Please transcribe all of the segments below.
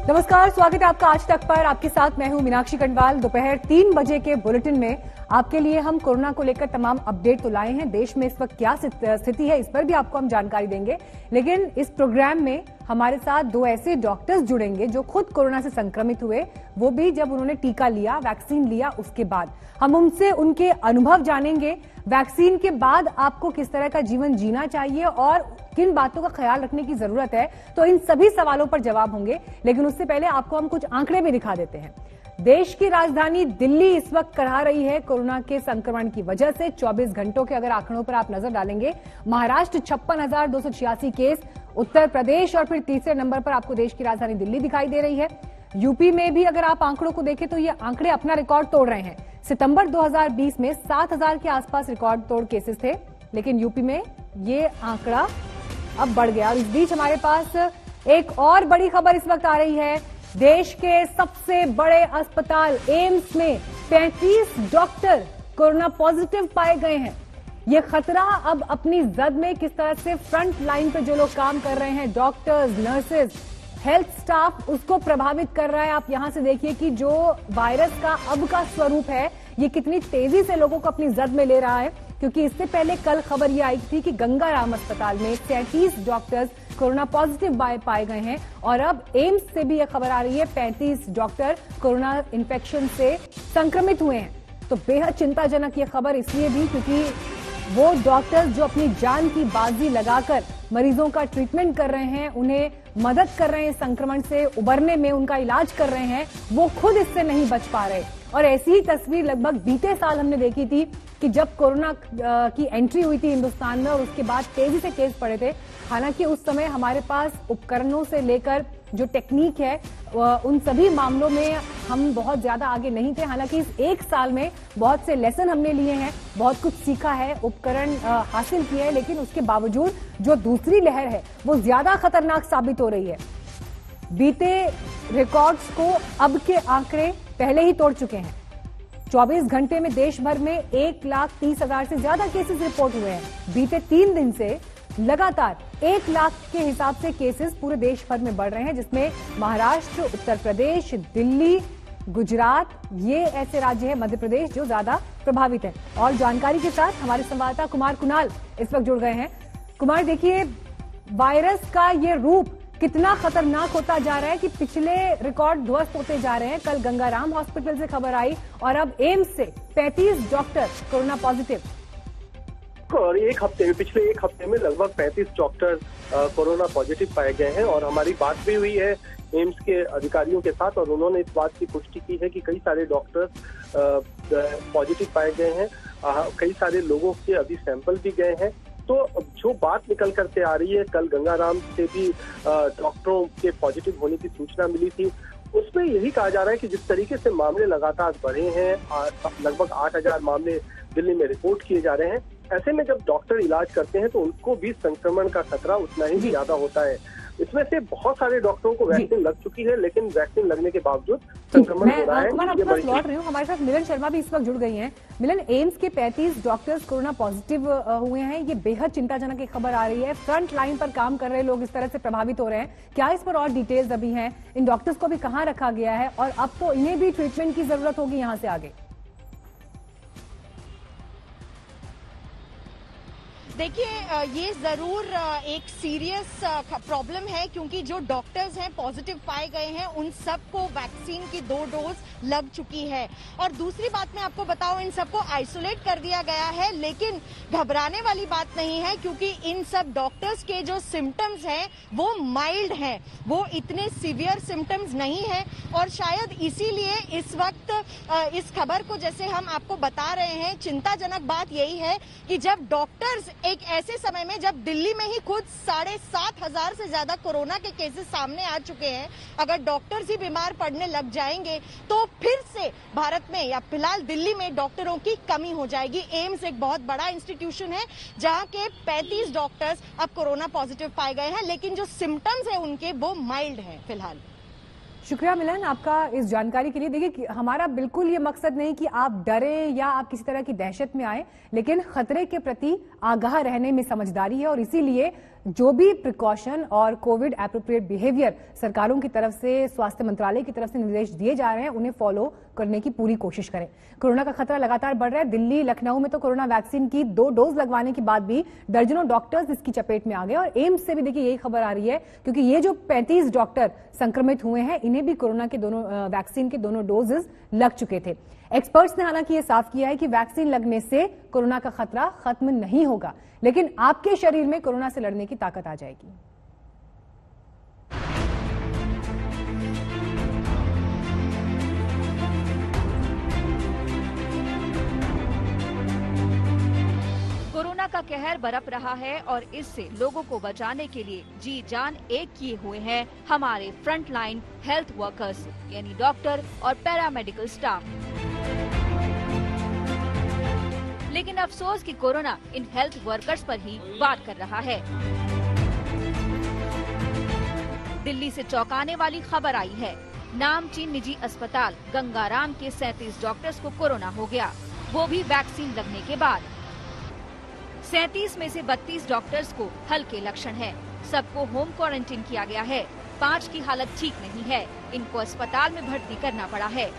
नमस्कार, स्वागत है आपका आज तक पर। आपके साथ मैं हूं मीनाक्षी कंडवाल। दोपहर 3 बजे के बुलेटिन में आपके लिए हम कोरोना को लेकर तमाम अपडेट तो लाए हैं। देश में इस वक्त क्या स्थिति है, इस पर भी आपको हम जानकारी देंगे। लेकिन इस प्रोग्राम में हमारे साथ दो ऐसे डॉक्टर्स जुड़ेंगे जो खुद कोरोना से संक्रमित हुए, वो भी जब उन्होंने टीका लिया, वैक्सीन लिया उसके बाद। हम उनसे उनके अनुभव जानेंगे। वैक्सीन के बाद आपको किस तरह का जीवन जीना चाहिए और किन बातों का ख्याल रखने की जरूरत है, तो इन सभी सवालों पर जवाब होंगे। लेकिन उससे पहले आपको हम कुछ आंकड़े भी दिखा देते हैं। देश की राजधानी दिल्ली इस वक्त करहा रही है कोरोना के संक्रमण की वजह से। 24 घंटों के अगर आंकड़ों पर आप नजर डालेंगे, महाराष्ट्र 56,286 केस, उत्तर प्रदेश और फिर तीसरे नंबर पर आपको देश की राजधानी दिल्ली दिखाई दे रही है। यूपी में भी अगर आप आंकड़ों को देखें तो ये आंकड़े अपना रिकॉर्ड तोड़ रहे हैं। सितंबर 2020 में 7,000 के आसपास रिकॉर्ड तोड़ केसेस थे, लेकिन यूपी में ये आंकड़ा अब बढ़ गया। और इस बीच हमारे पास एक और बड़ी खबर इस वक्त आ रही है। देश के सबसे बड़े अस्पताल एम्स में 35 डॉक्टर कोरोना पॉजिटिव पाए गए हैं। ये खतरा अब अपनी जद में किस तरह से फ्रंट लाइन पे जो लोग काम कर रहे हैं, डॉक्टर्स, नर्सेज, हेल्थ स्टाफ, उसको प्रभावित कर रहा है। आप यहां से देखिए कि जो वायरस का अब का स्वरूप है, ये कितनी तेजी से लोगों को अपनी जद में ले रहा है। क्योंकि इससे पहले कल खबर ये आई थी कि गंगाराम अस्पताल में 37 डॉक्टर्स कोरोना पॉजिटिव पाए गए हैं और अब एम्स से भी यह खबर आ रही है 35 डॉक्टर कोरोना इन्फेक्शन से संक्रमित हुए हैं। तो बेहद चिंताजनक ये खबर इसलिए भी क्योंकि वो डॉक्टर्स जो अपनी जान की बाजी लगाकर मरीजों का ट्रीटमेंट कर रहे हैं, उन्हें मदद कर रहे हैं, संक्रमण से उबरने में उनका इलाज कर रहे हैं, वो खुद इससे नहीं बच पा रहे। और ऐसी ही तस्वीर लगभग बीते साल हमने देखी थी कि जब कोरोना की एंट्री हुई थी हिंदुस्तान में और उसके बाद तेजी से केस बढ़े थे। हालांकि उस समय हमारे पास उपकरणों से लेकर जो टेक्निक है उन सभी मामलों में हम बहुत ज्यादा आगे नहीं थे। हालांकि इस एक साल में बहुत से लेसन हमने लिए हैं, बहुत कुछ सीखा है, उपकरण हासिल किए हैं, लेकिन उसके बावजूद जो दूसरी लहर है वो ज्यादा खतरनाक साबित हो रही है। बीते रिकॉर्ड्स को अब के आंकड़े पहले ही तोड़ चुके हैं। 24 घंटे में देश भर में 1,30,000 से ज्यादा केसेस रिपोर्ट हुए हैं। बीते 3 दिन से लगातार 1 लाख के हिसाब से केसेस पूरे देश भर में बढ़ रहे हैं, जिसमें महाराष्ट्र, उत्तर प्रदेश, दिल्ली, गुजरात, ये ऐसे राज्य हैं, मध्य प्रदेश, जो ज्यादा प्रभावित हैं। और जानकारी के साथ हमारे संवाददाता कुमार कुणाल इस वक्त जुड़ गए हैं। कुमार, देखिए वायरस का ये रूप कितना खतरनाक होता जा रहा है कि पिछले रिकॉर्ड ध्वस्त होते जा रहे हैं। कल गंगाराम हॉस्पिटल से खबर आई और अब एम्स से 35 डॉक्टर कोरोना पॉजिटिव। और पिछले एक हफ्ते में लगभग 35 डॉक्टर कोरोना पॉजिटिव पाए गए हैं। और हमारी बात भी हुई है एम्स के अधिकारियों के साथ और उन्होंने इस बात की पुष्टि की है कि कई सारे डॉक्टर पॉजिटिव पाए गए हैं। कई सारे लोगों के अभी सैंपल भी गए हैं। तो जो बात निकल करके आ रही है, कल गंगाराम से भी डॉक्टरों के पॉजिटिव होने की सूचना मिली थी, उसमें यही कहा जा रहा है कि जिस तरीके से मामले लगातार बढ़े हैं, लगभग 8,000 मामले दिल्ली में रिपोर्ट किए जा रहे हैं, ऐसे में जब डॉक्टर इलाज करते हैं तो उनको भी संक्रमण का खतरा उतना ही ज्यादा होता है। इसमें से बहुत सारे डॉक्टरों को वैक्सीन लग चुकी है, लेकिन वैक्सीन लगने के बावजूद संक्रमण हो रहा है। मैं लौट रही हूँ, हमारे साथ मिलन शर्मा भी इस वक्त जुड़ गई हैं। मिलन, एम्स के 35 डॉक्टर्स कोरोना पॉजिटिव हुए हैं, ये बेहद चिंताजनक एक खबर आ रही है। फ्रंट लाइन पर काम कर रहे लोग इस तरह से प्रभावित हो रहे हैं। क्या इस पर और डिटेल्स अभी हैं? इन डॉक्टर्स को भी कहाँ रखा गया है और अब तो इन्हें भी ट्रीटमेंट की जरूरत होगी यहाँ से आगे? देखिए, ये जरूर एक सीरियस प्रॉब्लम है क्योंकि जो डॉक्टर्स हैं पॉजिटिव पाए गए हैं उन सबको वैक्सीन की 2 डोज लग चुकी है। और दूसरी बात मैं आपको बताऊं, इन सबको आइसोलेट कर दिया गया है, लेकिन घबराने वाली बात नहीं है क्योंकि इन सब डॉक्टर्स के जो सिम्टम्स हैं वो माइल्ड हैं, वो इतने सीवियर सिम्टम्स नहीं है। और शायद इसीलिए इस वक्त इस खबर को जैसे हम आपको बता रहे हैं, चिंताजनक बात यही है कि जब डॉक्टर्स एक ऐसे समय में जब दिल्ली में ही खुद 7,500 से ज्यादा कोरोना के केसेस सामने आ चुके हैं, अगर डॉक्टर्स ही बीमार पड़ने लग जाएंगे तो फिर से भारत में या फिलहाल दिल्ली में डॉक्टरों की कमी हो जाएगी। एम्स एक बहुत बड़ा इंस्टीट्यूशन है जहां के 35 डॉक्टर्स अब कोरोना पॉजिटिव पाए गए हैं, लेकिन जो सिम्टम्स है उनके वो माइल्ड है फिलहाल। शुक्रिया मिलन आपका इस जानकारी के लिए। देखिए, हमारा बिल्कुल ये मकसद नहीं कि आप डरे या आप किसी तरह की दहशत में आए, लेकिन खतरे के प्रति आगाह रहने में समझदारी है और इसीलिए जो भी प्रिकॉशन और कोविड एप्रोप्रिएट बिहेवियर सरकारों की तरफ से, स्वास्थ्य मंत्रालय की तरफ से निर्देश दिए जा रहे हैं, उन्हें फॉलो करने की पूरी कोशिश करें। कोरोना का खतरा लगातार बढ़ रहा है। दिल्ली, लखनऊ में तो कोरोना वैक्सीन की 2 डोज लगवाने के बाद भी दर्जनों डॉक्टर्स इसकी चपेट में आ गए और एम्स से भी देखिए यही खबर आ रही है, क्योंकि ये जो 35 डॉक्टर संक्रमित हुए हैं, इन्हें भी कोरोना के दोनों वैक्सीन के दोनों डोजेस लग चुके थे। एक्सपर्ट्स ने हालांकि ये साफ किया है कि वैक्सीन लगने से कोरोना का खतरा खत्म नहीं होगा, लेकिन आपके शरीर में कोरोना से लड़ने की ताकत आ जाएगी। कोरोना का कहर बरप रहा है और इससे लोगों को बचाने के लिए जी जान एक किए हुए हैं हमारे फ्रंटलाइन हेल्थ वर्कर्स, यानी डॉक्टर और पैरामेडिकल स्टाफ। लेकिन अफसोस कि कोरोना इन हेल्थ वर्कर्स पर ही वार कर रहा है। दिल्ली से चौंकाने वाली खबर आई है। नामचीन निजी अस्पताल गंगाराम के 37 डॉक्टर्स को कोरोना हो गया, वो भी वैक्सीन लगने के बाद। 37 में से 32 डॉक्टर्स को हल्के लक्षण हैं। सबको होम क्वारंटीन किया गया है। 5 की हालत ठीक नहीं है, इनको अस्पताल में भर्ती करना पड़ा है।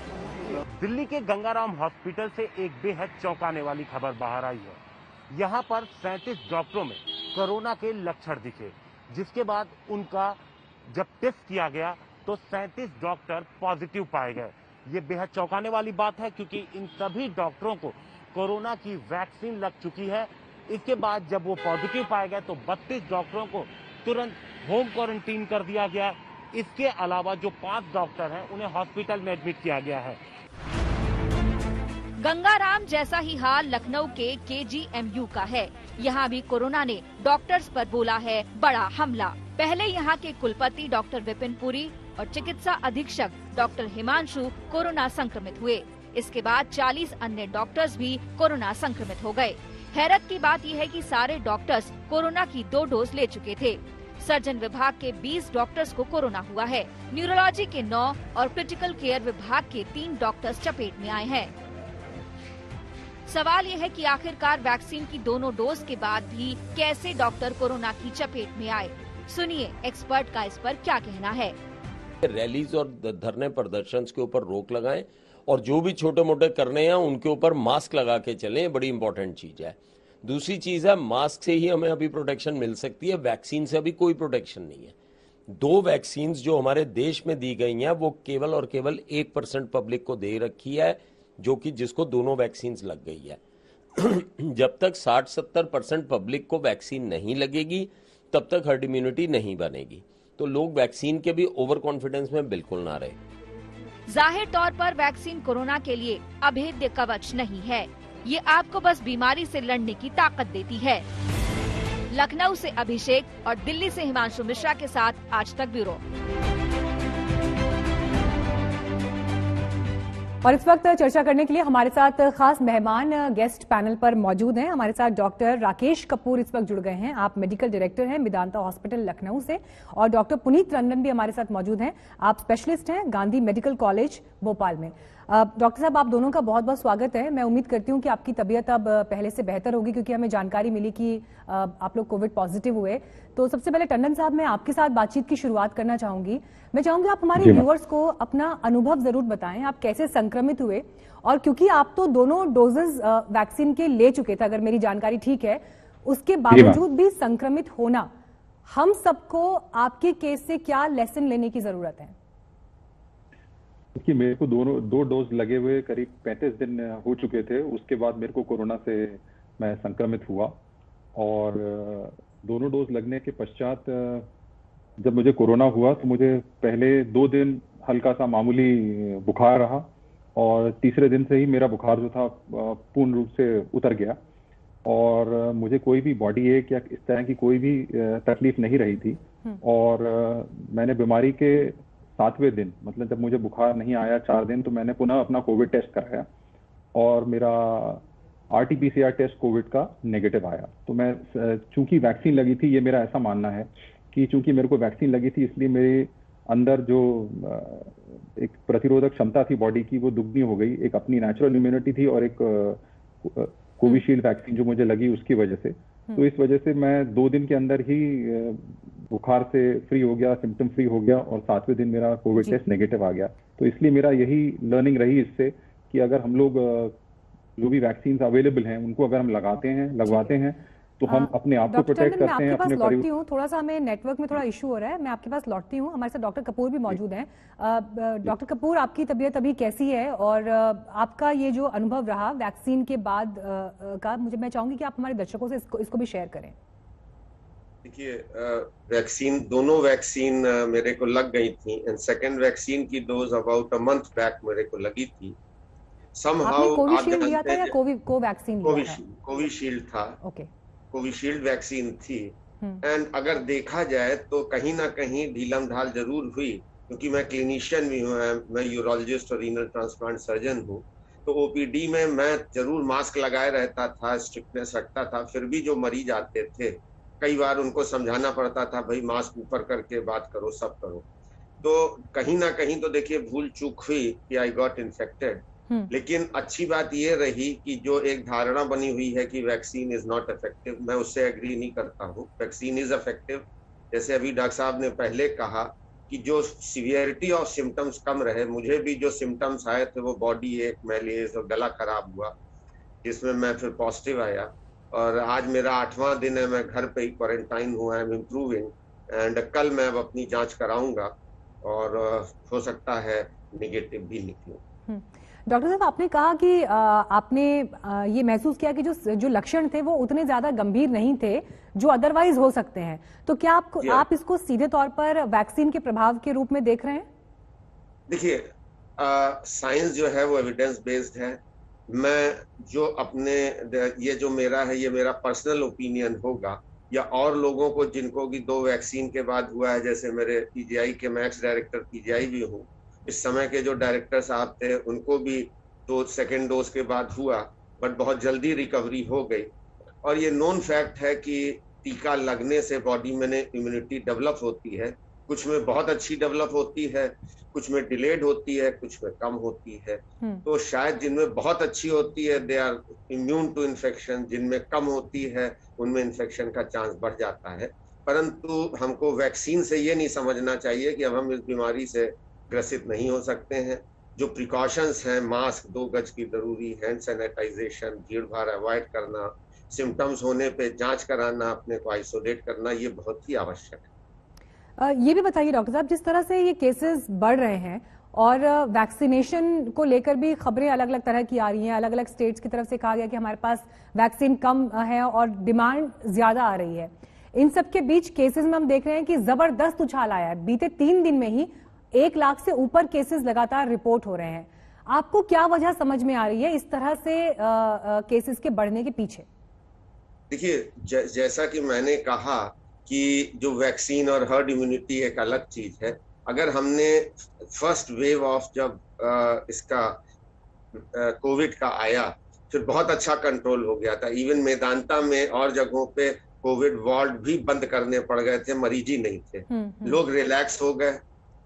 दिल्ली के गंगाराम हॉस्पिटल से एक बेहद चौंकाने वाली खबर बाहर आई है। यहाँ पर 37 डॉक्टरों में कोरोना के लक्षण दिखे, जिसके बाद उनका जब टेस्ट किया गया तो 37 डॉक्टर पॉजिटिव पाए गए। ये बेहद चौंकाने वाली बात है, क्योंकि इन सभी डॉक्टरों को कोरोना की वैक्सीन लग चुकी है। इसके बाद जब वो पॉजिटिव पाए गए तो 32 डॉक्टरों को तुरंत होम क्वारंटीन कर दिया गया। इसके अलावा जो 5 डॉक्टर हैं उन्हें हॉस्पिटल में एडमिट किया गया है। गंगाराम जैसा ही हाल लखनऊ के KGMU का है। यहाँ भी कोरोना ने डॉक्टर्स पर बोला है बड़ा हमला। पहले यहाँ के कुलपति डॉक्टर विपिन पुरी और चिकित्सा अधीक्षक डॉक्टर हिमांशु कोरोना संक्रमित हुए। इसके बाद 40 अन्य डॉक्टर्स भी कोरोना संक्रमित हो गए। हैरत की बात यह है कि सारे डॉक्टर्स कोरोना की 2 डोज ले चुके थे। सर्जन विभाग के 20 डॉक्टर्स को कोरोना हुआ है। न्यूरोलॉजी के 9 और क्रिटिकल केयर विभाग के 3 डॉक्टर्स चपेट में आए हैं। सवाल यह है कि आखिरकार वैक्सीन की दोनों डोज के बाद भी कैसे डॉक्टर कोरोना की चपेट में आए। सुनिए एक्सपर्ट का इस पर क्या कहना है। रैलीज और धरने प्रदर्शन के ऊपर रोक लगाएं और जो भी छोटे मोटे करने हैं उनके ऊपर मास्क लगा के चलें, बड़ी इंपॉर्टेंट चीज है। दूसरी चीज है, मास्क से ही हमें अभी प्रोटेक्शन मिल सकती है, वैक्सीन से अभी कोई प्रोटेक्शन नहीं है। 2 वैक्सीन जो हमारे देश में दी गई हैं वो केवल और केवल 1% पब्लिक को दे रखी है, जो कि जिसको दोनों वैक्सीन लग गई है। जब तक 60-70% पब्लिक को वैक्सीन नहीं लगेगी तब तक हर्ड इम्यूनिटी नहीं बनेगी। तो लोग वैक्सीन के भी ओवर कॉन्फिडेंस में बिल्कुल ना रहे। जाहिर तौर पर वैक्सीन कोरोना के लिए अभेद्य कवच नहीं है, ये आपको बस बीमारी से लड़ने की ताकत देती है। लखनऊ से अभिषेक और दिल्ली से हिमांशु मिश्रा के साथ आज तक ब्यूरो। और इस वक्त चर्चा करने के लिए हमारे साथ खास मेहमान गेस्ट पैनल पर मौजूद हैं। हमारे साथ डॉक्टर राकेश कपूर इस वक्त जुड़ गए हैं। आप मेडिकल डायरेक्टर हैं मेदांता हॉस्पिटल लखनऊ से, और डॉक्टर पुनीत रंजन भी हमारे साथ मौजूद हैं। आप स्पेशलिस्ट हैं गांधी मेडिकल कॉलेज भोपाल में। डॉक्टर साहब, आप दोनों का बहुत बहुत स्वागत है। मैं उम्मीद करती हूँ कि आपकी तबीयत अब पहले से बेहतर होगी, क्योंकि हमें जानकारी मिली कि आप लोग कोविड पॉजिटिव हुए। तो सबसे पहले टंडन साहब, मैं आपके साथ बातचीत की शुरुआत करना चाहूंगी। मैं चाहूंगी आप हमारे व्यूअर्स को अपना अनुभव जरूर बताएं, आप कैसे संक्रमित हुए, और क्योंकि आप तो दोनों डोजेस वैक्सीन के ले चुके थे, अगर मेरी जानकारी ठीक है, उसके बावजूद भी संक्रमित होना, हम सबको आपके केस से क्या लेसन लेने की जरूरत है? कि मेरे को 2 डोज लगे हुए करीब 35 दिन हो चुके थे। उसके बाद मेरे को कोरोना से मैं संक्रमित हुआ, और दोनों डोज लगने के पश्चात जब मुझे कोरोना हुआ तो मुझे पहले 2 दिन हल्का सा मामूली बुखार रहा, और तीसरे दिन से ही मेरा बुखार जो था पूर्ण रूप से उतर गया, और मुझे कोई भी बॉडी एक या इस तरह की कोई भी तकलीफ नहीं रही थी। और मैंने बीमारी के 7वें दिन, मतलब जब मुझे बुखार नहीं आया 4 दिन, तो मैंने पुनः अपना कोविड टेस्ट कराया, और मेरा RT-PCR टेस्ट कोविड का नेगेटिव आया। तो मैं चूंकि वैक्सीन लगी थी, ये मेरा ऐसा मानना है कि चूंकि मेरे को वैक्सीन लगी थी, इसलिए मेरी अंदर जो एक प्रतिरोधक क्षमता थी बॉडी की वो दुगनी हो गई। एक अपनी नेचुरल इम्यूनिटी थी और एक कोविशील्ड वैक्सीन जो मुझे लगी उसकी वजह से। तो इस वजह से मैं 2 दिन के अंदर ही बुखार से फ्री हो गया, सिम्टम फ्री हो गया और 7वें दिन मेरा कोविड टेस्ट नेगेटिव आ गया। तो इसलिए मेरा यही लर्निंग रही इससे कि अगर हम लोग जो भी वैक्सीन अवेलेबल हैं उनको अगर हम लगवाते हैं तो हम अपने आप को प्रोटेक्ट करते हैं। अपने लौटती हूँ, थोड़ा सा हमें नेटवर्क में थोड़ा इशू हो रहा है, मैं आपके पास लौटती हूँ। हमारे साथ डॉक्टर कपूर भी मौजूद हैं। डॉक्टर कपूर, आपकी तबीयत अभी कैसी है और आपका ये जो अनुभव रहा वैक्सीन के बाद का, मैं चाहूंगी कि आप हमारे दर्शकों से इसको भी शेयर करें। देखिए, दोनों वैक्सीन मेरे को लग गई थी एंड सेकेंड वैक्सीन की dose about a month back मेरे को लगी थी। आपने कोविशील्ड लिया था या कोवैक्सीन लिया था? कोविशील्ड था। ओके, कोविशील्ड वैक्सीन थी। एंड अगर देखा जाए तो कहीं ना कहीं ढीलम ढाल जरूर हुई, क्योंकि मैं क्लिनिशियन भी हूँ, मैं यूरोलॉजिस्ट और रीनल ट्रांसप्लांट सर्जन हूँ। तो ओपीडी में मैं जरूर मास्क लगाए रहता था, स्ट्रिक्टनेस रखता था। फिर भी जो मरीज आते थे कई बार उनको समझाना पड़ता था, भाई मास्क ऊपर करके बात करो, सब करो। तो कहीं ना कहीं तो देखिए भूल चूक हुई कि आई गॉट इन्फेक्टेड। लेकिन अच्छी बात ये रही कि जो एक धारणा बनी हुई है कि वैक्सीन इज नॉट इफेक्टिव, मैं उससे एग्री नहीं करता हूँ। Vaccine is effective. जैसे अभी डॉक्टर साहब ने पहले कहा कि जो सीवियरिटी ऑफ सिम्टम्स कम रहे, मुझे भी जो सिम्टम्स आए थे वो बॉडी एक, मैलेज और गला खराब हुआ, जिसमें मैं फिर पॉजिटिव आया। और आज मेरा 8वां दिन है, मैं घर पे ही क्वारंटाइन हुआ, आई एम इम्प्रूविंग। एंड कल मैं अब अपनी जांच कराऊंगा और हो सकता है निगेटिव भी निकलूं। डॉक्टर साहब, आपने कहा कि आपने ये महसूस किया कि जो लक्षण थे वो उतने ज्यादा गंभीर नहीं थे जो अदरवाइज हो सकते हैं। तो क्या आप इसको सीधे तौर पर वैक्सीन के प्रभाव के रूप में देख रहे हैं? देखिए, साइंस जो है वो एविडेंस बेस्ड है। मैं जो अपने ये जो मेरा है, ये मेरा पर्सनल ओपिनियन होगा, या और लोगों को जिनको कि 2 वैक्सीन के बाद हुआ है, जैसे मेरे पीजीआई के मैं एक्स डायरेक्टर पीजीआई भी हूँ, इस समय के जो डायरेक्टर साहब थे उनको भी 2 सेकेंड डोज के बाद हुआ, बट बहुत जल्दी रिकवरी हो गई। और ये नोन फैक्ट है कि टीका लगने से बॉडी में इम्यूनिटी डेवलप होती है। कुछ में बहुत अच्छी डेवलप होती है, कुछ में डिलेड होती है, कुछ में कम होती है। तो शायद जिनमें बहुत अच्छी होती है they are immune to infection, जिनमें कम होती है उनमें इन्फेक्शन का चांस बढ़ जाता है। परंतु हमको वैक्सीन से ये नहीं समझना चाहिए कि अब हम इस बीमारी से ग्रसित नहीं हो सकते हैं। जो प्रिकॉशंस हैं, मास्क, 2 गज की जरूरी, हैंड सैनिटाइजेशन, भीड़ भाड़ अवॉइड करना, सिम्टम्स होने पे जांच कराना, अपने को आइसोलेट करना, ये बहुत ही आवश्यक है। ये भी बताइए डॉक्टर साहब, जिस तरह से ये केसेस बढ़ रहे हैं और वैक्सीनेशन को लेकर भी खबरें अलग अलग तरह की आ रही हैं, अलग अलग स्टेट्स की तरफ से कहा गया कि हमारे पास वैक्सीन कम है और डिमांड ज्यादा आ रही है। इन सब के बीच केसेस में हम देख रहे हैं कि जबरदस्त उछाल आया है। बीते 3 दिन में ही 1 लाख से ऊपर केसेस लगातार रिपोर्ट हो रहे हैं। आपको क्या वजह समझ में आ रही है इस तरह से केसेस के बढ़ने के पीछे? देखिए, जैसा कि मैंने कहा कि जो वैक्सीन और हर्ड इम्यूनिटी एक अलग चीज है। अगर हमने फर्स्ट वेव ऑफ जब इसका कोविड का आया, फिर बहुत अच्छा कंट्रोल हो गया था। इवन मेदांता में और जगहों पे कोविड वार्ड भी बंद करने पड़ गए थे, मरीज ही नहीं थे, लोग रिलैक्स हो गए।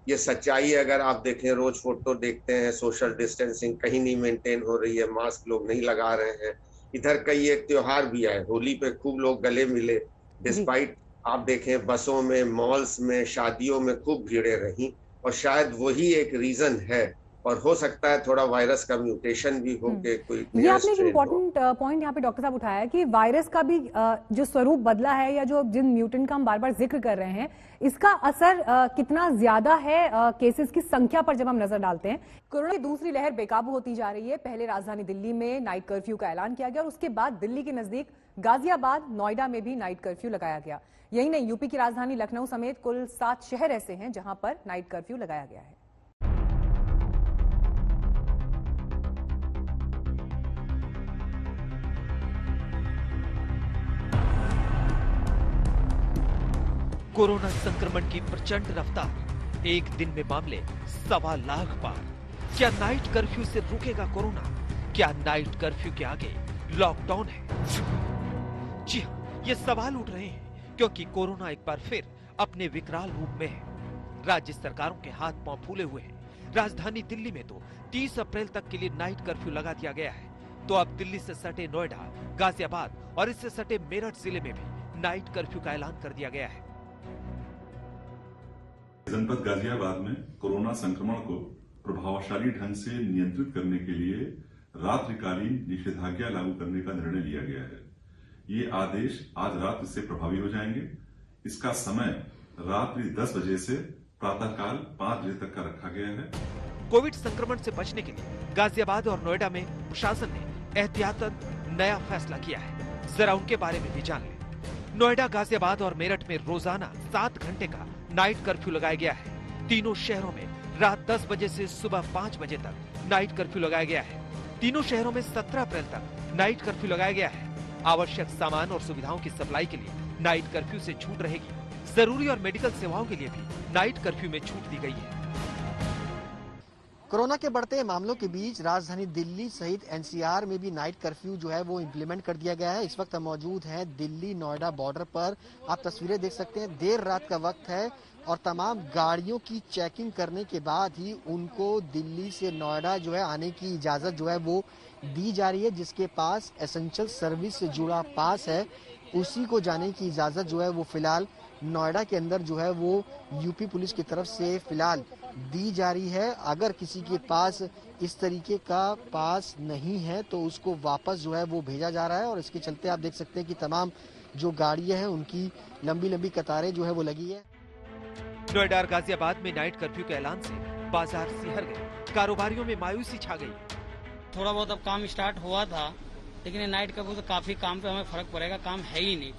ये सच्चाई है। अगर आप देखें, रोज फोटो देखते हैं, सोशल डिस्टेंसिंग कहीं नहीं मेंटेन हो रही है, मास्क लोग नहीं लगा रहे हैं। इधर कई एक त्योहार भी आए, होली पे खूब लोग गले मिले, डिस्पाइट आप देखें बसों में, मॉल्स में, शादियों में खूब भीड़ें रही। और शायद वही एक रीजन है, और हो सकता है थोड़ा वायरस का म्यूटेशन भी हो के कोई ये आपने एक इम्पोर्टेंट पॉइंट यहाँ पे डॉक्टर साहब उठाया है कि वायरस का भी जो स्वरूप बदला है, या जो जिन म्यूटेंट का हम बार बार जिक्र कर रहे हैं, इसका असर कितना ज्यादा है केसेस की संख्या पर जब हम नजर डालते हैं। कोरोना की दूसरी लहर बेकाबू होती जा रही है। पहले राजधानी दिल्ली में नाइट कर्फ्यू का ऐलान किया गया और उसके बाद दिल्ली के नजदीक गाजियाबाद, नोएडा में भी नाइट कर्फ्यू लगाया गया। यही नहीं, यूपी की राजधानी लखनऊ समेत कुल 7 शहर ऐसे हैं जहां पर नाइट कर्फ्यू लगाया गया है। कोरोना संक्रमण की प्रचंड रफ्तार, एक दिन में मामले 1.25 लाख पार। क्या नाइट कर्फ्यू से रुकेगा कोरोना? क्या नाइट कर्फ्यू के आगे लॉकडाउन है? जी हाँ, ये सवाल उठ रहे हैं क्योंकि कोरोना एक बार फिर अपने विकराल रूप में है। राज्य सरकारों के हाथ पांव फूले हुए हैं। राजधानी दिल्ली में तो 30 अप्रैल तक के लिए नाइट कर्फ्यू लगा दिया गया है। तो अब दिल्ली से सटे नोएडा, गाजियाबाद और इससे सटे मेरठ जिले में भी नाइट कर्फ्यू का ऐलान कर दिया गया है। जनपद गाजियाबाद में कोरोना संक्रमण को प्रभावशाली ढंग से नियंत्रित करने के लिए रात्रिकालीन निषेधाज्ञा लागू करने का निर्णय लिया गया है। ये आदेश आज रात से प्रभावी हो जाएंगे। इसका समय रात्रि 10 बजे से प्रातःकाल 5 बजे तक का रखा गया है। कोविड संक्रमण से बचने के लिए गाजियाबाद और नोएडा में प्रशासन ने एहतियातन नया फैसला किया है। जरा उनके बारे में भी जान लें। नोएडा, गाजियाबाद और मेरठ में रोजाना 7 घंटे का नाइट कर्फ्यू लगाया गया है। तीनों शहरों में रात 10 बजे से सुबह 5 बजे तक नाइट कर्फ्यू लगाया गया है। तीनों शहरों में 17 अप्रैल तक नाइट कर्फ्यू लगाया गया है। आवश्यक सामान और सुविधाओं की सप्लाई के लिए नाइट कर्फ्यू से छूट रहेगी। जरूरी और मेडिकल सेवाओं के लिए भी नाइट कर्फ्यू में छूट दी गई है। कोरोना के बढ़ते मामलों के बीच राजधानी दिल्ली सहित एनसीआर में भी नाइट कर्फ्यू जो है वो इम्प्लीमेंट कर दिया गया है। इस वक्त हम मौजूद हैं दिल्ली नोएडा बॉर्डर पर। आप तस्वीरें देख सकते हैं, देर रात का वक्त है और तमाम गाड़ियों की चेकिंग करने के बाद ही उनको दिल्ली से नोएडा जो है आने की इजाजत जो है वो दी जा रही है। जिसके पास एसेंशियल सर्विस से जुड़ा पास है उसी को जाने की इजाजत जो है वो फिलहाल नोएडा के अंदर जो है वो यूपी पुलिस की तरफ से फिलहाल दी जा रही है। अगर किसी के पास इस तरीके का पास नहीं है तो उसको वापस जो है वो भेजा जा रहा है। और इसके चलते आप देख सकते हैं कि तमाम जो गाड़ियां हैं उनकी लंबी लंबी कतारें जो है वो लगी है। नोएडा और गाजियाबाद में नाइट कर्फ्यू के ऐलान से बाजार सिहर गए। कारोबारियों में मायूसी छा गई। थोड़ा बहुत अब काम स्टार्ट हुआ था, लेकिन नाइट कर्फ्यू तो काफी काम पे हमें फर्क पड़ेगा। काम है ही नहीं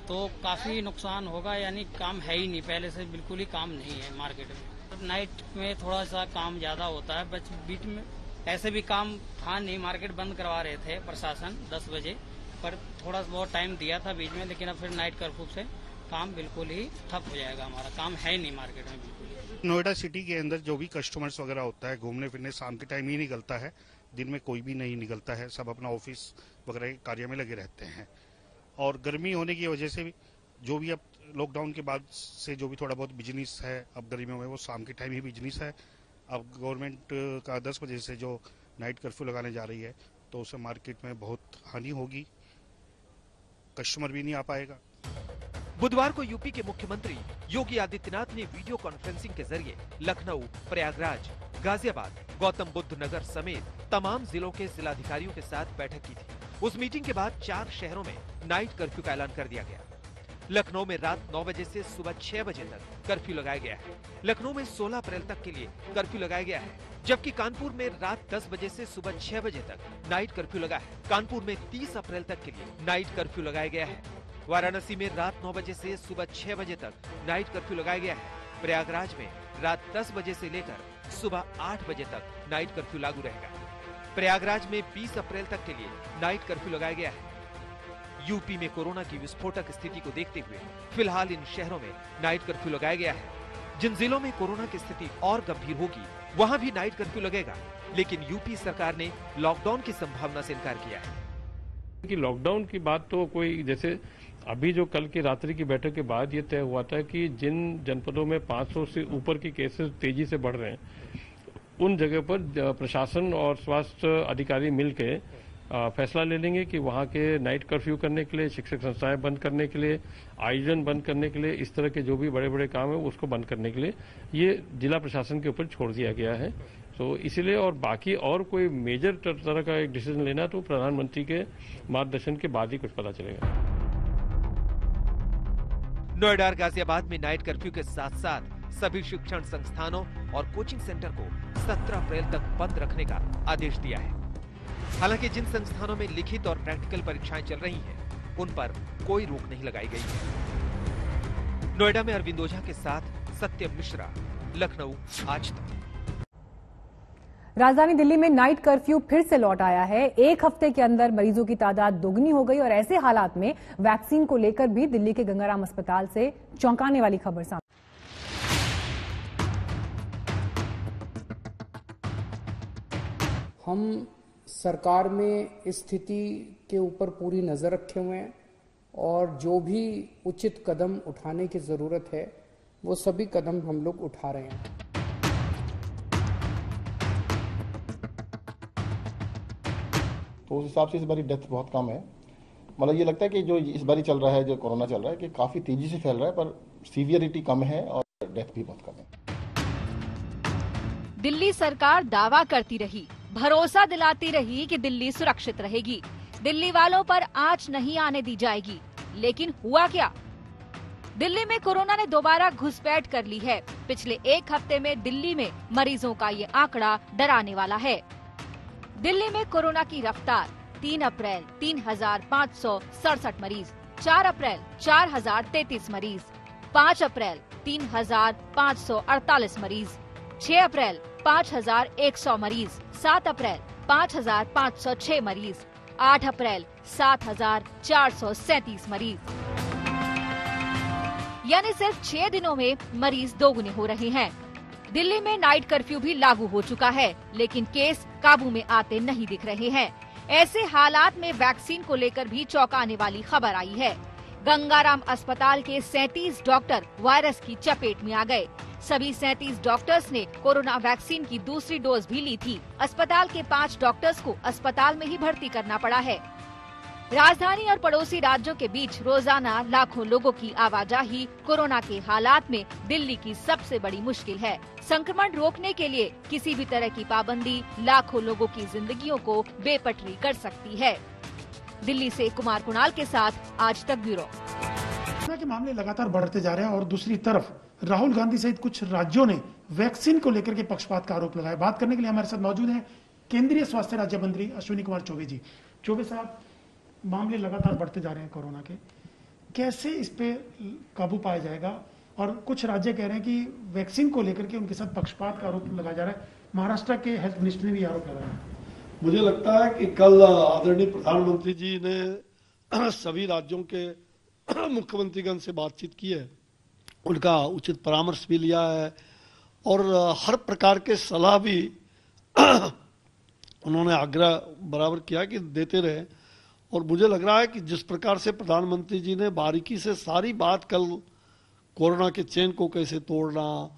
तो काफी नुकसान होगा, यानी काम है ही नहीं, पहले से बिल्कुल ही काम नहीं है मार्केट में। तो नाइट में थोड़ा सा काम ज्यादा होता है। बस बीच में ऐसे भी काम था नहीं, मार्केट बंद करवा रहे थे प्रशासन 10 बजे, पर थोड़ा बहुत टाइम दिया था बीच में, लेकिन अब फिर नाइट कर्फ्यू से काम बिल्कुल ही ठप हो जाएगा। हमारा काम है नहीं मार्केट में बिल्कुल। नोएडा सिटी के अंदर जो भी कस्टमर्स वगैरह होता है घूमने फिरने शाम के टाइम ही निकलता है, दिन में कोई भी नहीं निकलता है। सब अपना ऑफिस वगैरह के कार्य में लगे रहते हैं। और गर्मी होने की वजह से भी जो भी अब लॉकडाउन के बाद से जो भी थोड़ा बहुत बिजनेस है अब गर्मियों में वो शाम के टाइम ही बिजनेस है। अब गवर्नमेंट का 10 बजे से जो नाइट कर्फ्यू लगाने जा रही है तो उससे मार्केट में बहुत हानि होगी, कस्टमर भी नहीं आ पाएगा। बुधवार को यूपी के मुख्यमंत्री योगी आदित्यनाथ ने वीडियो कॉन्फ्रेंसिंग के जरिए लखनऊ, प्रयागराज, गाजियाबाद, गौतम बुद्ध नगर समेत तमाम जिलों के जिलाधिकारियों के साथ बैठक की थी। उस मीटिंग के बाद 4 शहरों में नाइट कर्फ्यू का ऐलान कर दिया गया। लखनऊ में रात 9 बजे से सुबह 6 बजे तक कर्फ्यू लगाया गया है। लखनऊ में 16 अप्रैल तक के लिए कर्फ्यू लगाया गया है, जबकि कानपुर में रात 10 बजे से सुबह 6 बजे तक नाइट कर्फ्यू लगा है। कानपुर में 30 अप्रैल तक के लिए नाइट कर्फ्यू लगाया गया है। वाराणसी में रात 9 बजे से सुबह 6 बजे तक नाइट कर्फ्यू लगाया गया है। प्रयागराज में रात 10 बजे से लेकर सुबह 8 बजे तक नाइट कर्फ्यू लागू रहेगा। प्रयागराज में 20 अप्रैल तक के लिए नाइट कर्फ्यू लगाया गया है। यूपी में कोरोना की विस्फोटक स्थिति को देखते हुए फिलहाल इन शहरों में नाइट कर्फ्यू लगाया गया है। जिन जिलों में कोरोना की स्थिति और गंभीर होगी वहां भी नाइट कर्फ्यू लगेगा, लेकिन यूपी सरकार ने लॉकडाउन की संभावना से इनकार किया है। कि लॉकडाउन की बात तो कोई, जैसे अभी जो कल की रात्रि की बैठक के बाद ये तय हुआ था कि जिन जनपदों में 500 से ऊपर के केसेस तेजी से बढ़ रहे हैं उन जगह पर प्रशासन और स्वास्थ्य अधिकारी मिलकर फैसला ले लेंगे कि वहां के नाइट कर्फ्यू करने के लिए, शिक्षक संस्थाएं बंद करने के लिए, आयोजन बंद करने के लिए, इस तरह के जो भी बड़े बड़े काम है उसको बंद करने के लिए ये जिला प्रशासन के ऊपर छोड़ दिया गया है। तो इसीलिए और बाकी और कोई मेजर तरह का एक डिसीजन लेना तो प्रधानमंत्री के मार्गदर्शन के बाद ही कुछ पता चलेगा। नोएडा और गाजियाबाद में नाइट कर्फ्यू के साथ साथ सभी शिक्षण संस्थानों और कोचिंग सेंटर को 17 अप्रैल तक बंद रखने का आदेश दिया है। हालांकि जिन संस्थानों में लिखित और प्रैक्टिकल परीक्षाएं चल रही हैं, उन पर कोई रोक नहीं लगाई गई है। नोएडा में अरविंद ओझा के साथ सत्यम मिश्रा, लखनऊ, आज तक। राजधानी दिल्ली में नाइट कर्फ्यू फिर से लौट आया है। एक हफ्ते के अंदर मरीजों की तादाद दोगुनी हो गई और ऐसे हालात में वैक्सीन को लेकर भी दिल्ली के गंगाराम अस्पताल से चौंकाने वाली खबर सामने। हम सरकार में स्थिति के ऊपर पूरी नज़र रखे हुए हैं और जो भी उचित कदम उठाने की ज़रूरत है वो सभी कदम हम लोग उठा रहे हैं। तो उस हिसाब से इस बारी डेथ बहुत कम है। मतलब ये लगता है कि जो इस बारी चल रहा है, जो कोरोना चल रहा है, कि काफी तेजी से फैल रहा है, पर सीवियरिटी कम है और डेथ भी बहुत कम है। दिल्ली सरकार दावा करती रही, भरोसा दिलाती रही कि दिल्ली सुरक्षित रहेगी, दिल्ली वालों पर आंच नहीं आने दी जाएगी। लेकिन हुआ क्या? दिल्ली में कोरोना ने दोबारा घुसपैठ कर ली है। पिछले एक हफ्ते में दिल्ली में मरीजों का ये आंकड़ा डराने वाला है। दिल्ली में कोरोना की रफ्तार 3 अप्रैल 3,567 मरीज, 4 अप्रैल 4,033 मरीज, 5 अप्रैल 3,548 मरीज, 6 अप्रैल 5,100 मरीज, 7 अप्रैल 5,506 मरीज, 8 अप्रैल 7,437 मरीज। यानी सिर्फ 6 दिनों में मरीज दोगुने हो रहे हैं। दिल्ली में नाइट कर्फ्यू भी लागू हो चुका है, लेकिन केस काबू में आते नहीं दिख रहे हैं। ऐसे हालात में वैक्सीन को लेकर भी चौंकाने वाली खबर आई है। गंगाराम अस्पताल के 37 डॉक्टर वायरस की चपेट में आ गए। सभी 37 डॉक्टर्स ने कोरोना वैक्सीन की दूसरी डोज भी ली थी। अस्पताल के 5 डॉक्टर्स को अस्पताल में ही भर्ती करना पड़ा है। राजधानी और पड़ोसी राज्यों के बीच रोजाना लाखों लोगों की आवाजाही कोरोना के हालात में दिल्ली की सबसे बड़ी मुश्किल है। संक्रमण रोकने के लिए किसी भी तरह की पाबंदी लाखों लोगों की जिंदगियों को बेपटरी कर सकती है। दिल्ली से कुमार कुणाल के साथ आज तक ब्यूरो। कोरोना के मामले लगातार बढ़ते जा रहे हैं और दूसरी तरफ राहुल गांधी सहित कुछ राज्यों ने वैक्सीन को लेकर के पक्षपात का आरोप लगाया। बात करने के लिए हमारे साथ मौजूद हैं केंद्रीय स्वास्थ्य राज्य मंत्री अश्विनी कुमार चौबे जी। चौबे साहब, मामले लगातार बढ़ते जा रहे हैं कोरोना के, कैसे इस पे काबू पाया जाएगा? और कुछ राज्य कह रहे हैं कि वैक्सीन को लेकर के उनके साथ पक्षपात का आरोप लगाया जा रहा है। महाराष्ट्र के हेल्थ मिनिस्टर ने भी आरोप लगाया। मुझे लगता है कि कल आदरणीय प्रधानमंत्री जी ने सभी राज्यों के मुख्यमंत्रीगण से बातचीत की है, उनका उचित परामर्श भी लिया है और हर प्रकार के सलाह भी उन्होंने आग्रह बराबर किया कि देते रहे। और मुझे लग रहा है कि जिस प्रकार से प्रधानमंत्री जी ने बारीकी से सारी बात कल कोरोना के चेन को कैसे तोड़ना,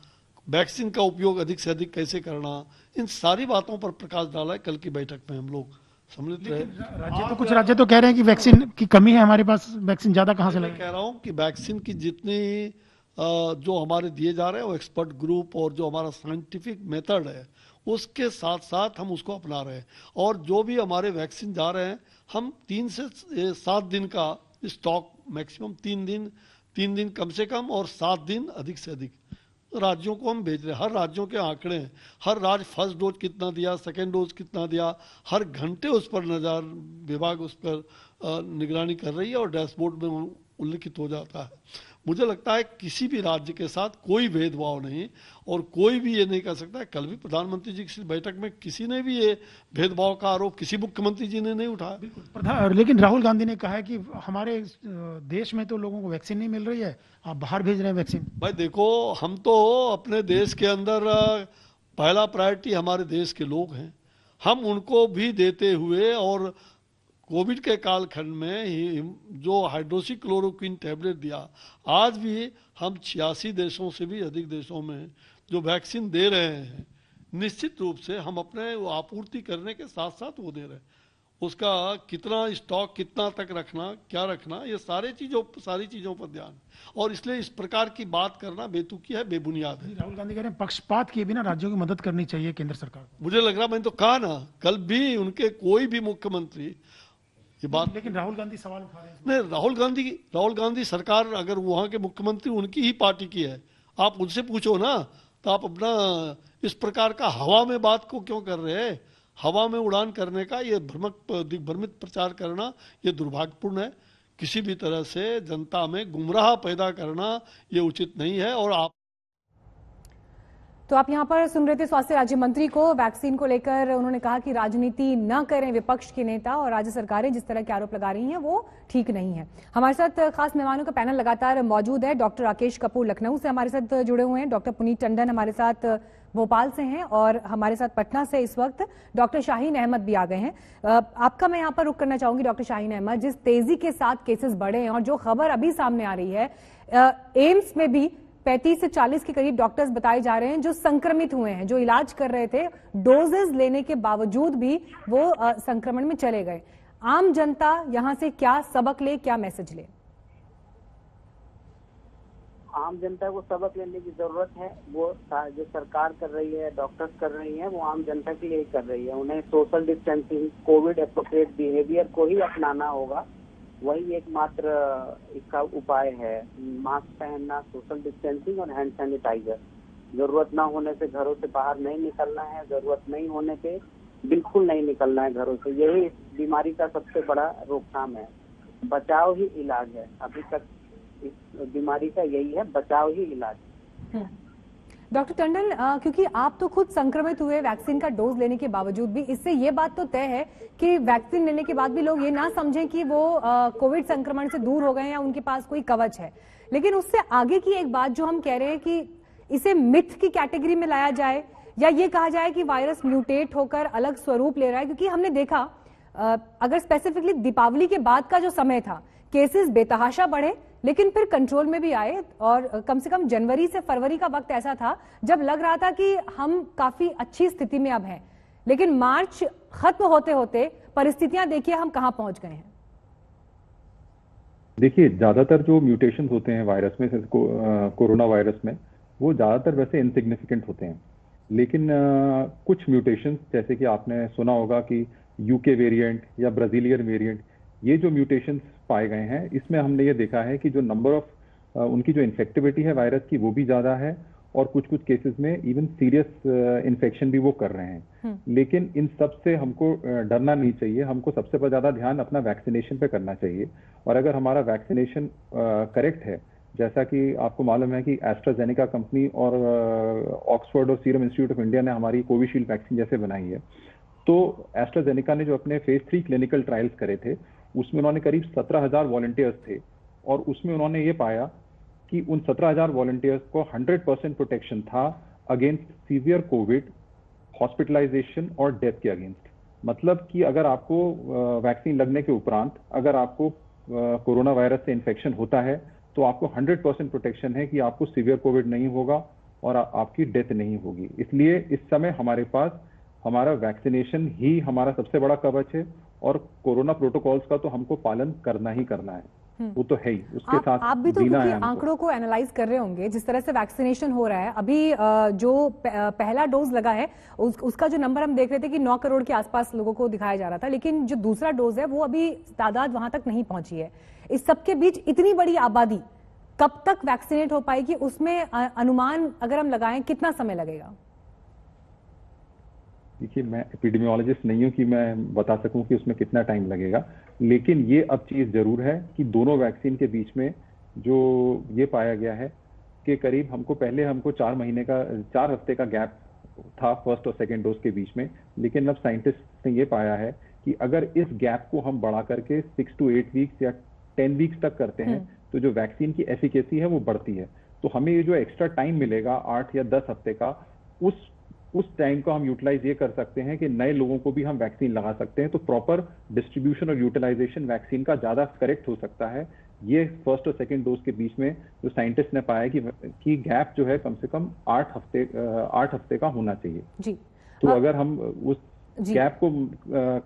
वैक्सीन का उपयोग अधिक से अधिक कैसे करना, इन सारी बातों पर प्रकाश डाला है। कल की बैठक में हम लोग सम्मिलित रहे। कुछ राज्य तो कह रहे हैं कि वैक्सीन की कमी है, हमारे पास वैक्सीन ज्यादा कहां से लगे? मैं कह रहा हूं कि वैक्सीन की जितनी जो हमारे दिए जा रहे हैं वो एक्सपर्ट ग्रुप और जो हमारा साइंटिफिक मेथड है उसके साथ साथ हम उसको अपना रहे हैं। और जो भी हमारे वैक्सीन जा रहे हैं हम 3 से 7 दिन का स्टॉक, मैक्सिमम 3 दिन कम से कम और 7 दिन अधिक से अधिक राज्यों को हम भेज रहे हैं। हर राज्यों के आंकड़े हैं, हर राज्य फर्स्ट डोज कितना दिया, सेकेंड डोज कितना दिया, हर घंटे उस पर नजर विभाग उस पर निगरानी कर रही है और डैशबोर्ड में उल्लिखित हो जाता है। मुझे लगता है किसी भी राज्य के साथ कोई भेदभाव नहीं और कोई भी ये नहीं कर सकता है। कल भी प्रधानमंत्री जी की बैठक में किसी ने भी ये भेदभाव का आरोप किसी मुख्यमंत्री जी ने नहीं उठाया। लेकिन राहुल गांधी ने कहा है कि हमारे देश में तो लोगों को वैक्सीन नहीं मिल रही है, आप बाहर भेज रहे हैं वैक्सीन। भाई देखो, हम तो अपने देश के अंदर पहला प्रायोरिटी हमारे देश के लोग हैं, हम उनको भी देते हुए और कोविड के कालखंड में जो हाइड्रोक्सी क्लोरोक्विन टैबलेट दिया, आज भी हम 86 देशों से भी अधिक देशों में जो वैक्सीन दे रहे हैं, निश्चित रूप से हम अपने आपूर्ति करने के साथ साथ वो दे रहे हैं। उसका कितना स्टॉक, कितना तक रखना, क्या रखना, ये सारी चीजों पर ध्यान। और इसलिए इस प्रकार की बात करना बेतुकी है, बेबुनियाद है। राहुल गांधी कह रहे हैं पक्षपात किए बिना राज्यों की मदद करनी चाहिए केंद्र सरकार। मुझे लग रहा, मैंने तो कहा ना, कल भी उनके कोई भी मुख्यमंत्री ये बात। लेकिन राहुल गांधी सवाल उठा रहे हैं। नहीं, राहुल गांधी सरकार अगर वहां के मुख्यमंत्री उनकी ही पार्टी की है, आप उनसे पूछो ना। तो आप अपना इस प्रकार का हवा में बात को क्यों कर रहे हैं? हवा में उड़ान करने का ये दिग्भ्रमित प्रचार करना ये दुर्भाग्यपूर्ण है। किसी भी तरह से जनता में गुमराह पैदा करना ये उचित नहीं है। और आप तो आप यहां पर सुन रहे थे स्वास्थ्य राज्य मंत्री को। वैक्सीन को लेकर उन्होंने कहा कि राजनीति न करें विपक्ष के नेता, और राज्य सरकारें जिस तरह के आरोप लगा रही हैं वो ठीक नहीं है। हमारे साथ खास मेहमानों का पैनल लगातार मौजूद है। डॉक्टर राकेश कपूर लखनऊ से हमारे साथ जुड़े हुए हैं, डॉक्टर पुनीत टंडन हमारे साथ भोपाल से हैं, और हमारे साथ पटना से इस वक्त डॉक्टर शाहीन अहमद भी आ गए हैं। आपका मैं यहाँ पर रुक करना चाहूंगी डॉक्टर शाहीन अहमद। जिस तेजी के साथ केसेस बढ़े हैं और जो खबर अभी सामने आ रही है, एम्स में भी 35 से 40 के करीब डॉक्टर्स बताए जा रहे हैं जो संक्रमित हुए हैं, जो इलाज कर रहे थे, डोजेस लेने के बावजूद भी वो संक्रमण में चले गए। आम जनता यहां से क्या सबक ले, क्या मैसेज ले? आम जनता को सबक लेने की जरूरत है। वो जो सरकार कर रही है, डॉक्टर्स कर रही है, वो आम जनता के लिए ही कर रही है। उन्हें social distancing, Covid appropriate behaviour को ही अपनाना होगा। वही एकमात्र इसका उपाय है। मास्क पहनना, सोशल डिस्टेंसिंग और हैंड सैनिटाइजर। जरूरत ना होने से घरों से बाहर नहीं निकलना है, जरूरत नहीं होने पे बिल्कुल नहीं निकलना है घरों से। यही इस बीमारी का सबसे बड़ा रोकथाम है। बचाव ही इलाज है। अभी तक इस बीमारी का यही है, बचाव ही इलाज। डॉक्टर टंडन, क्योंकि आप तो खुद संक्रमित हुए वैक्सीन का डोज लेने के बावजूद भी, इससे ये बात तो तय है कि वैक्सीन लेने के बाद भी लोग ये ना समझें कि वो कोविड संक्रमण से दूर हो गए या उनके पास कोई कवच है। लेकिन उससे आगे की एक बात जो हम कह रहे हैं कि इसे मिथ की कैटेगरी में लाया जाए या ये कहा जाए कि वायरस म्यूटेट होकर अलग स्वरूप ले रहा है, क्योंकि हमने देखा अगर स्पेसिफिकली दीपावली के बाद का जो समय था, केसेस बेतहाशा बढ़े लेकिन फिर कंट्रोल में भी आए और कम से कम जनवरी से फरवरी का वक्त ऐसा था जब लग रहा था कि हम काफी अच्छी स्थिति में अब हैं। लेकिन मार्च खत्म होते होते परिस्थितियां देखिए हम कहां पहुंच गए हैं। देखिए, ज्यादातर जो म्यूटेशन होते हैं वायरस में, कोरोना वायरस में, वो ज्यादातर वैसे इनसिग्निफिकेंट होते हैं। लेकिन कुछ म्यूटेशन, जैसे कि आपने सुना होगा कि यूके वेरिएंट या ब्राजीलियन वेरिएंट, ये जो म्यूटेशंस पाए गए हैं, इसमें हमने ये देखा है कि जो नंबर ऑफ उनकी जो इन्फेक्टिविटी है वायरस की, वो भी ज्यादा है और कुछ कुछ केसेस में इवन सीरियस इन्फेक्शन भी वो कर रहे हैं। लेकिन इन सब से हमको डरना नहीं चाहिए। हमको सबसे ज्यादा ध्यान अपना वैक्सीनेशन पे करना चाहिए। और अगर हमारा वैक्सीनेशन करेक्ट है, जैसा कि आपको मालूम है कि एस्ट्राजेनेका कंपनी और ऑक्सफोर्ड और सीरम इंस्टीट्यूट ऑफ इंडिया ने हमारी कोविशील्ड वैक्सीन जैसे बनाई है, तो एस्ट्राजेनेका ने जो अपने फेज 3 क्लिनिकल ट्रायल्स करे थे, उसमें उन्होंने करीब 17,000 वॉलंटियर्स थे और उसमें उन्होंने ये पाया कि उन 17,000 वॉलंटियर्स को 100% प्रोटेक्शन था अगेंस्ट सीवियर कोविड, हॉस्पिटलाइजेशन और डेथ के अगेंस्ट। मतलब कि अगर आपको वैक्सीन लगने के उपरांत अगर आपको कोरोना वायरस से इन्फेक्शन होता है तो आपको 100% प्रोटेक्शन है कि आपको सीवियर कोविड नहीं होगा और आपकी डेथ नहीं होगी। इसलिए इस समय हमारे पास हमारा वैक्सीनेशन ही हमारा सबसे बड़ा कवच है और कोरोना प्रोटोकॉल्स का तो हमको पालन करना ही करना है, वो तो है ही। उसके साथ आप भी तो क्योंकि आंकड़ों को एनालाइज कर रहे होंगे, जिस तरह से वैक्सीनेशन हो रहा है अभी, जो पहला डोज लगा है उसका जो नंबर हम देख रहे थे कि 9 करोड़ के आसपास लोगों को दिखाया जा रहा था, लेकिन जो दूसरा डोज है वो अभी तादाद वहां तक नहीं पहुंची है। इस सबके बीच इतनी बड़ी आबादी कब तक वैक्सीनेट हो पाएगी, उसमें अनुमान अगर हम लगाएं कितना समय लगेगा? देखिए, मैं एपिडेमियोलॉजिस्ट नहीं हूं कि मैं बता सकूं कि उसमें कितना टाइम लगेगा, लेकिन ये अब चीज जरूर है कि दोनों वैक्सीन के बीच में जो ये पाया गया है कि करीब हमको 4 हफ्ते का गैप था फर्स्ट और सेकेंड डोज के बीच में। लेकिन अब साइंटिस्ट ने ये पाया है कि अगर इस गैप को हम बढ़ा करके 6 to 8 वीक्स या 10 वीक्स तक करते हैं तो जो वैक्सीन की एफिकेसी है वो बढ़ती है। तो हमें ये जो एक्स्ट्रा टाइम मिलेगा 8 या 10 हफ्ते का, उस टाइम को हम यूटिलाइज ये कर सकते हैं कि नए लोगों को भी हम वैक्सीन लगा सकते हैं। तो प्रॉपर डिस्ट्रीब्यूशन और यूटिलाइजेशन वैक्सीन का ज्यादा करेक्ट हो सकता है। ये फर्स्ट और सेकेंड डोज के बीच में जो साइंटिस्ट ने पाया कि गैप जो है कम से कम 8 हफ्ते का होना चाहिए जी। तो अगर हम उस गैप को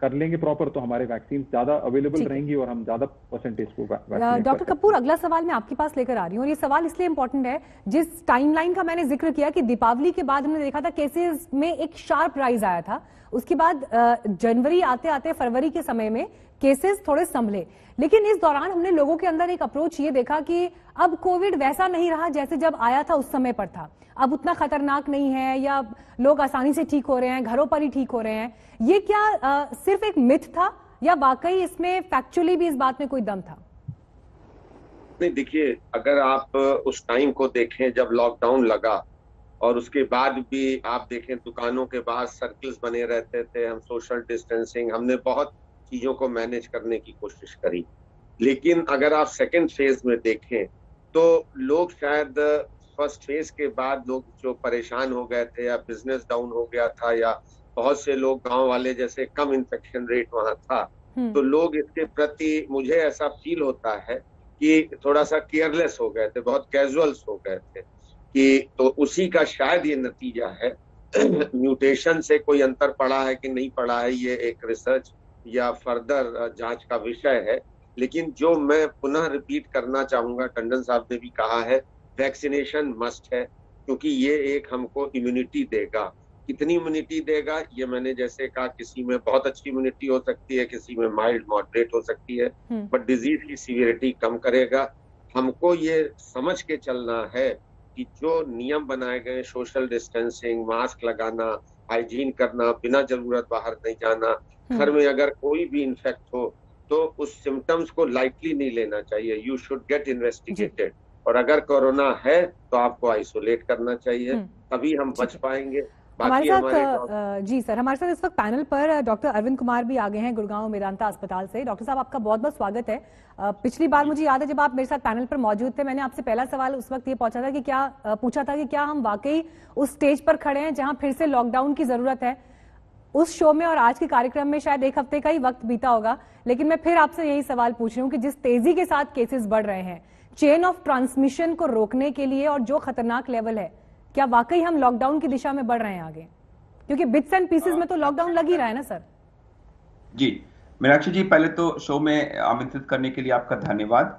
कर लेंगे प्रॉपर तो हमारे वैक्सीन ज्यादा अवेलेबल रहेंगी और हम ज्यादा परसेंटेज को डॉक्टर कपूर, अगला सवाल मैं आपके पास लेकर आ रही हूँ और ये सवाल इसलिए इंपॉर्टेंट है, जिस टाइमलाइन का मैंने जिक्र किया कि दीपावली के बाद हमने देखा था केसेस में एक शार्प राइज आया था, उसके बाद जनवरी आते आते फरवरी के समय में केसेस थोड़े संभले, लेकिन इस दौरान हमने लोगों के अंदर एक अप्रोच ये देखा कि अब कोविड वैसा नहीं रहा जैसे जब आया था उस समय पर था। अब उतना खतरनाक नहीं है या लोग आसानी से ठीक हो रहे हैं, घरों पर ही ठीक हो रहे हैं। ये क्या सिर्फ एक मिथ था या वाकई इसमें फैक्चुअली भी इस बात में कोई दम था? नहीं, देखिए, अगर आप उस टाइम को देखें जब लॉकडाउन लगा और उसके बाद भी आप देखें दुकानों के बाहर सर्कल्स बने रहते थे, हम सोशल डिस्टेंसिंग, हमने बहुत चीजों को मैनेज करने की कोशिश करी। लेकिन अगर आप सेकंड फेज में देखें तो लोग शायद फर्स्ट फेज के बाद लोग जो परेशान हो गए थे या बिजनेस डाउन हो गया था या बहुत से लोग गांव वाले जैसे कम इन्फेक्शन रेट वहां था, तो लोग इसके प्रति मुझे ऐसा फील होता है कि थोड़ा सा केयरलेस हो गए थे, बहुत कैजुअल्स हो गए थे। कि तो उसी का शायद ये नतीजा है। म्यूटेशन से कोई अंतर पड़ा है कि नहीं पड़ा है, ये एक रिसर्च या फर्दर जांच का विषय है। लेकिन जो मैं पुनः रिपीट करना चाहूंगा, टंडन साहब ने भी कहा है, वैक्सीनेशन मस्ट है, क्योंकि ये एक हमको इम्यूनिटी देगा। कितनी इम्यूनिटी देगा ये मैंने जैसे कहा, किसी में बहुत अच्छी इम्यूनिटी हो सकती है, किसी में माइल्ड मॉडरेट हो सकती है, बट डिजीज की सीवियरिटी कम करेगा। हमको ये समझ के चलना है कि जो नियम बनाए गए, सोशल डिस्टेंसिंग, मास्क लगाना, हाइजीन करना, बिना जरूरत बाहर नहीं जाना, घर में अगर कोई भी इन्फेक्ट हो तो उस सिम्टम्स को लाइटली नहीं लेना चाहिए। यू शुड गेट इन्वेस्टिगेटेड, और अगर कोरोना है तो आपको आइसोलेट करना चाहिए, तभी हम बच पाएंगे। हमारे साथ जी सर, हमारे साथ इस वक्त पैनल पर डॉक्टर अरविंद कुमार भी आ गए हैं गुड़गांव मेदांता अस्पताल से। डॉक्टर साहब, आपका बहुत बहुत स्वागत है। पिछली बार मुझे याद है जब आप मेरे साथ पैनल पर मौजूद थे, मैंने आपसे पहला सवाल उस वक्त ये पूछा था कि क्या हम वाकई उस स्टेज पर खड़े हैं जहां फिर से लॉकडाउन की जरूरत है। उस शो में और आज के कार्यक्रम में शायद एक हफ्ते का ही वक्त बीता होगा, लेकिन मैं फिर आपसे यही सवाल पूछ रही हूँ कि जिस तेजी के साथ केसेस बढ़ रहे हैं, चेन ऑफ ट्रांसमिशन को रोकने के लिए और जो खतरनाक लेवल है, क्या वाकई हम लॉकडाउन की दिशा में बढ़ रहे हैं आगे? क्योंकि बिट्स एंड पीसेस में तो लॉकडाउन लग ही रहा है ना सर। जी मीनाक्षी जी, पहले तो शो में आमंत्रित करने के लिए आपका धन्यवाद।